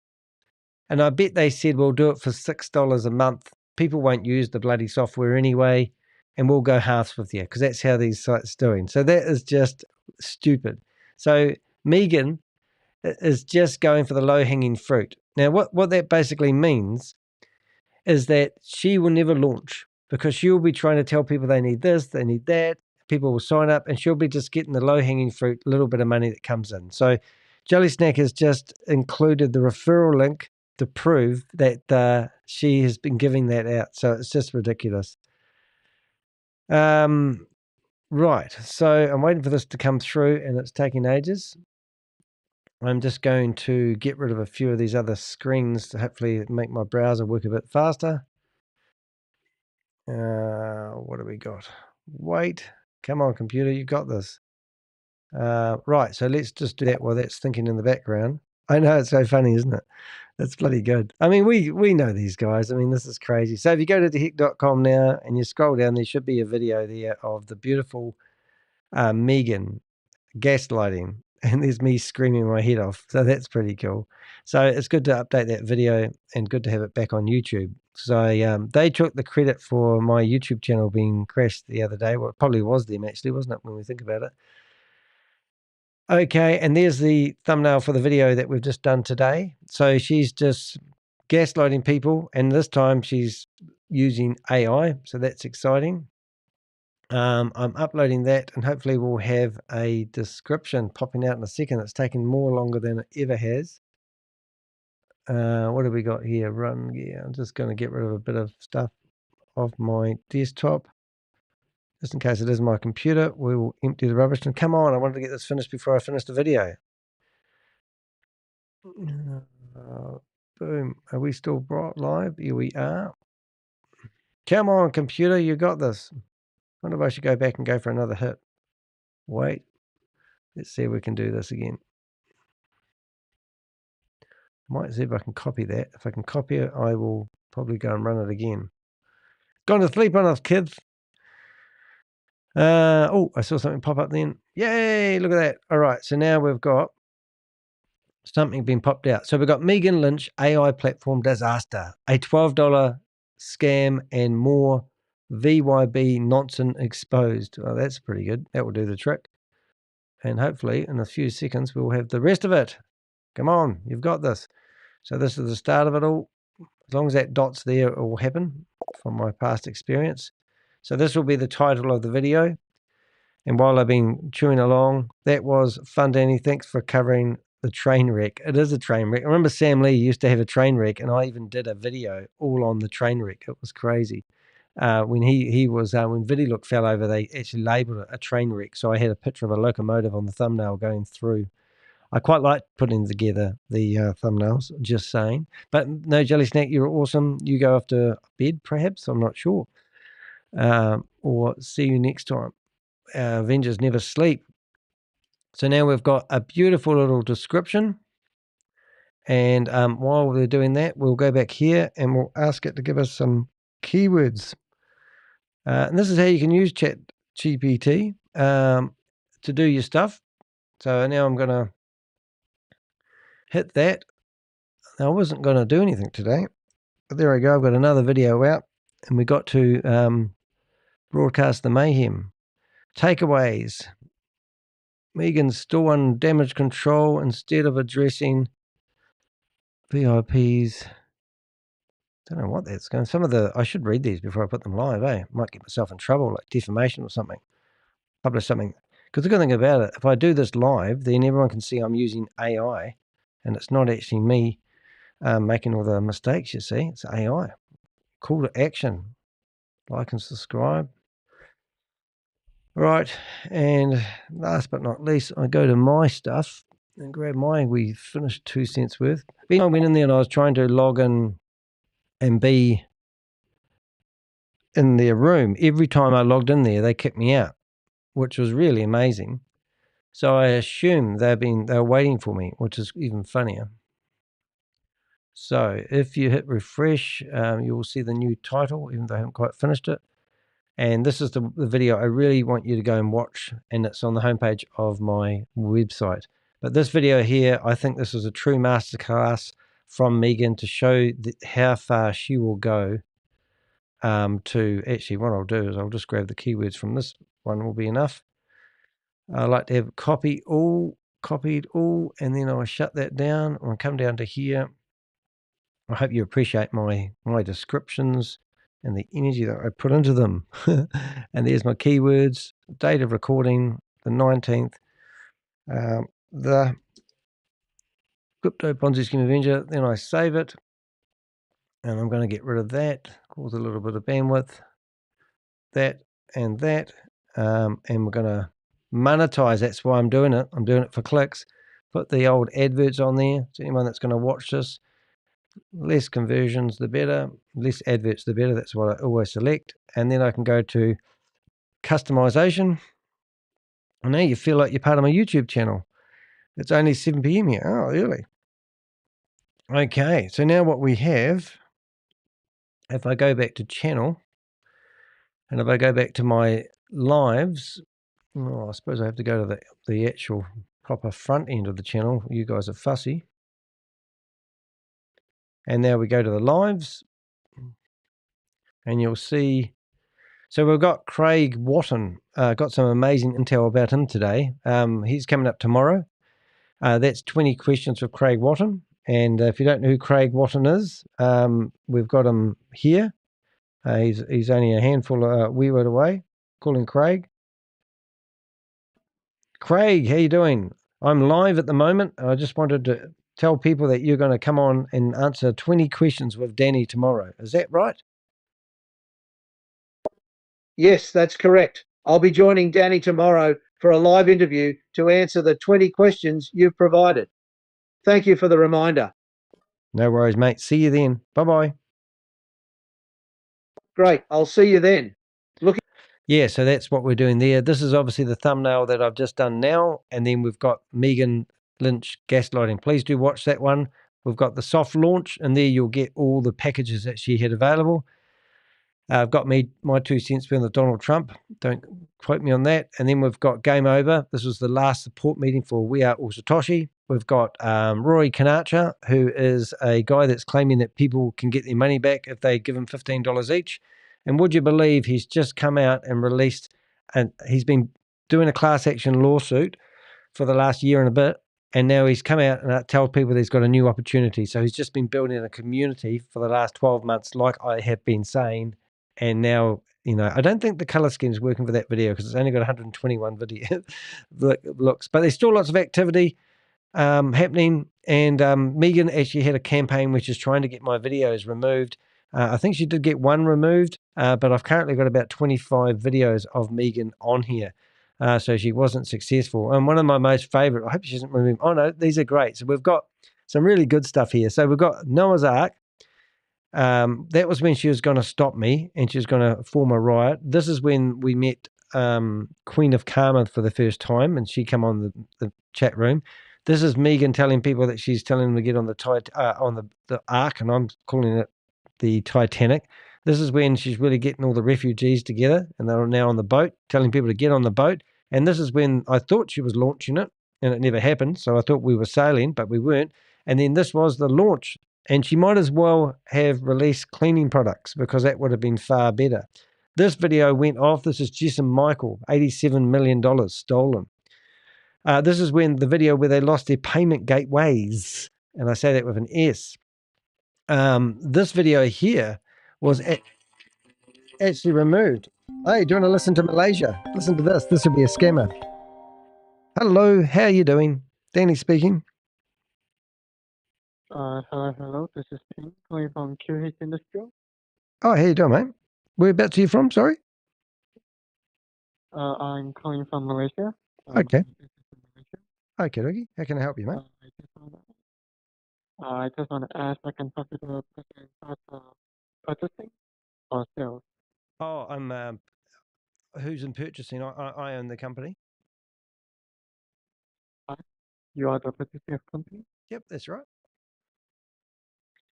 And I bet they said, we'll do it for $6 a month. People won't use the bloody software anyway. And we'll go halves with you, because that's how these sites are doing. So that is just stupid. So Megan is just going for the low-hanging fruit. Now, what that basically means is that she will never launch because she'll be trying to tell people they need this, they need that. People will sign up, and she'll be just getting the low-hanging fruit, little bit of money that comes in. So Jelly Snack has just included the referral link to prove that she has been giving that out. So it's just ridiculous. Right. So I'm waiting for this to come through, and it's taking ages. I'm just going to get rid of a few of these other screens to hopefully make my browser work a bit faster. What have we got? Wait. Come on, computer. You got this. Right. So let's just do that while that's thinking in the background. I know, it's so funny, isn't it? That's bloody good. I mean, we know these guys. I mean, this is crazy. So if you go to dehek.com now and you scroll down, there should be a video there of the beautiful Megan gaslighting, and there's me screaming my head off. So that's pretty cool. So it's good to update that video and good to have it back on YouTube. So they took the credit for my YouTube channel being crashed the other day. Well, it probably was them actually, wasn't it, when we think about it? Okay, and there's the thumbnail for the video that we've just done today. So she's just gaslighting people, and this time she's using AI, so that's exciting. I'm uploading that, and hopefully we'll have a description popping out in a second. It's taken more longer than it ever has. What have we got here? Run gear. I'm just going to get rid of a bit of stuff off my desktop. Just in case it is my computer, we will empty the rubbish. And come on, I wanted to get this finished before I finish the video. Boom. Are we still live? Here we are. Come on, computer, you got this. I wonder if I should go back and go for another hit. Wait. Let's see if we can do this again. Might see if I can copy that. If I can copy it, I will probably go and run it again. Gone to sleep on us, kids. Oh, I saw something pop up then. Yay, look at that. All right, so now we've got something being popped out. So we've got Megan Lynch, AI platform disaster, a $12 scam and more VYB nonsense exposed. Oh, that's pretty good. That will do the trick. And hopefully in a few seconds, we'll have the rest of it. Come on, you've got this. So this is the start of it all. As long as that dot's there, it will happen from my past experience. So this will be the title of the video. And while I've been chewing along, that was fun, Danny. Thanks for covering the train wreck. It is a train wreck. I remember Sam Lee used to have a train wreck, and I even did a video all on the train wreck. It was crazy. When when VidiLook fell over, they actually labeled it a train wreck. So I had a picture of a locomotive on the thumbnail going through. I quite like putting together the thumbnails, just saying. But no, Jelly Snack, you're awesome. You go off to bed, perhaps. I'm not sure. Or see you next time. Avengers never sleep. So now we've got a beautiful little description. And while we're doing that, we'll go back here and we'll ask it to give us some keywords. And this is how you can use ChatGPT to do your stuff. So now I'm going to hit that. Now, I wasn't going to do anything today, but there we go. I've got another video out, and we got to broadcast the mayhem. Takeaways. Megan's still on damage control instead of addressing VIPs. Don't know what that's going. I should read these before I put them live, eh? Might get myself in trouble, like defamation or something. Publish something. Because the good thing about it, if I do this live, then everyone can see I'm using AI, and it's not actually me making all the mistakes, you see. It's AI. Call to action. Like and subscribe. Right, and last but not least, I go to my stuff and grab we finished 2 cents worth. Then I went in there and I was trying to log in and be in their room. Every time I logged in there, they kicked me out, which was really amazing. So I assume they were waiting for me, which is even funnier. So if you hit refresh, you will see the new title, even though I haven't quite finished it. And this is the video I really want you to go and watch, and it's on the homepage of my website. But this video here, I think this is a true masterclass from Megan to show how far she will go to actually what I'll do is I'll just grab the keywords from this one will be enough. I like to have copy all copied all, and then I shut that down. I'll come down to here. I hope you appreciate my descriptions and the energy that I put into them. And there's my keywords, date of recording, the 19th, the Crypto Ponzi Scheme Avenger. Then I save it, and I'm going to get rid of that, cause a little bit of bandwidth, that and that, and we're going to monetize. That's why I'm doing it. I'm doing it for clicks. Put the old adverts on there. So anyone that's going to watch this, less conversions, the better. Less adverts, the better. That's what I always select. And then I can go to customization. And now you feel like you're part of my YouTube channel. It's only 7 p.m. here. Oh, early. Okay, so now what we have, if I go back to channel, and if I go back to my lives, I suppose I have to go to the actual proper front end of the channel. You guys are fussy. And now we go to the lives, and you'll see. So we've got Craig Watton. Got some amazing intel about him today. He's coming up tomorrow. That's 20 questions for Craig Watton. And if you don't know who Craig Watton is, we've got him here. He's only a handful of wee word away. Calling Craig. Craig, how you doing? I'm live at the moment. I just wanted to tell people that you're going to come on and answer 20 questions with Danny tomorrow. Is that right? Yes, that's correct. I'll be joining Danny tomorrow for a live interview to answer the 20 questions you've provided. Thank you for the reminder. No worries, mate. See you then. Bye-bye. Great. I'll see you then. Yeah, so that's what we're doing there. This is obviously the thumbnail that I've just done now. And then we've got Megan Lynch gaslighting. Please do watch that one. We've got the soft launch, and there you'll get all the packages that she had available. I've got my 2 cents on the Donald Trump. Don't quote me on that. And then we've got Game Over. This was the last support meeting for We Are All Satoshi. We've got Rory Kanacha, who is a guy that's claiming that people can get their money back if they give him $15 each. And would you believe he's just come out and released, and he's been doing a class action lawsuit for the last year and a bit. And now he's come out and told people he's got a new opportunity. So he's just been building a community for the last 12 months, like I have been saying. And now, I don't think the color scheme is working for that video because it's only got 121 video looks, but there's still lots of activity happening. And Megan actually had a campaign which is trying to get my videos removed. I think she did get one removed, but I've currently got about 25 videos of Megan on here. So she wasn't successful. And one of my most favorite, I hope she doesn't remove. Oh no, these are great. So we've got some really good stuff here. So we've got Noah's Ark. That was when she was going to stop me and she was going to form a riot. This is when we met Queen of Karma for the first time, and she come on the chat room. This is Megan telling people that she's telling them to get on the Ark, and I'm calling it the Titanic. This is when she's really getting all the refugees together, and they're now on the boat, telling people to get on the boat. And this is when I thought she was launching it, and it never happened. So I thought we were sailing, but we weren't. And then this was the launch. And she might as well have released cleaning products because that would have been far better. This video went off. This is Jess and Michael, $87 million stolen. This is when the video where they lost their payment gateways. And I say that with an S. This video here was actually removed. Hey, do you want to listen to Malaysia? Listen to this. This would be a scammer. Hello, how are you doing? Danny speaking. Hello. This is Ping calling from QH Industrial. Oh, how you doing, mate? Whereabouts are you from? Sorry. I'm calling from Malaysia. Okay. Okay. How can I help you, mate? I just want to ask, I can talk to the person about purchasing or sales. Oh, I'm. Who's in purchasing? I own the company. You are the purchasing company? Yep, that's right.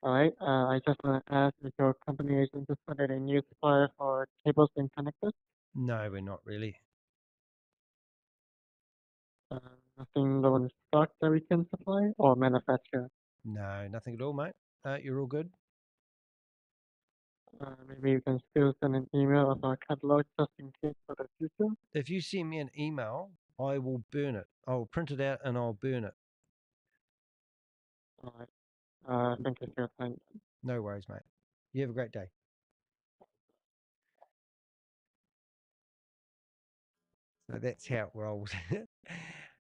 All right. I just want to ask if your company is interested in a new supplier for cables and connectors. No, we're not really. Nothing on stock that we can supply or manufacture. No, nothing at all, mate. You're all good. Maybe you can still send an email of our catalog just in case for the future. If you send me an email, I will burn it. I'll print it out and I'll burn it. All right. Thank you for your time. No worries, mate. You have a great day. So that's how it rolls.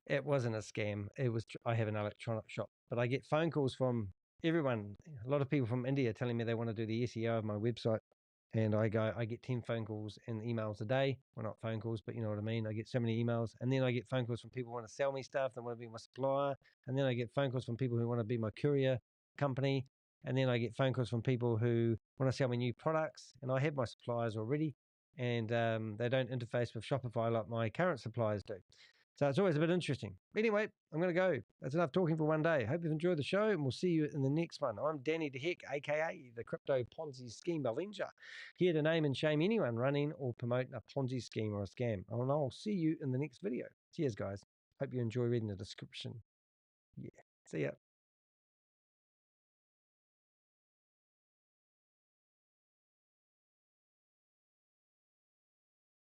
It wasn't a scam. It was, I have an electronic shop, but I get phone calls from everyone. A lot of people from India telling me they want to do the SEO of my website. And I get 10 phone calls and emails a day. Well, not phone calls, but you know what I mean. I get so many emails, and then I get phone calls from people who want to sell me stuff. They want to be my supplier. And then I get phone calls from people who want to be my courier company. And then I get phone calls from people who want to sell me new products. And I have my suppliers already, and they don't interface with Shopify like my current suppliers do. So it's always a bit interesting. Anyway, I'm going to go. That's enough talking for one day. Hope you've enjoyed the show, and we'll see you in the next one. I'm Danny de Hek, a.k.a. the Crypto Ponzi Scheme Avenger, here to name and shame anyone running or promoting a Ponzi scheme or a scam. And I'll see you in the next video. Cheers, guys. Hope you enjoy reading the description. Yeah. See ya.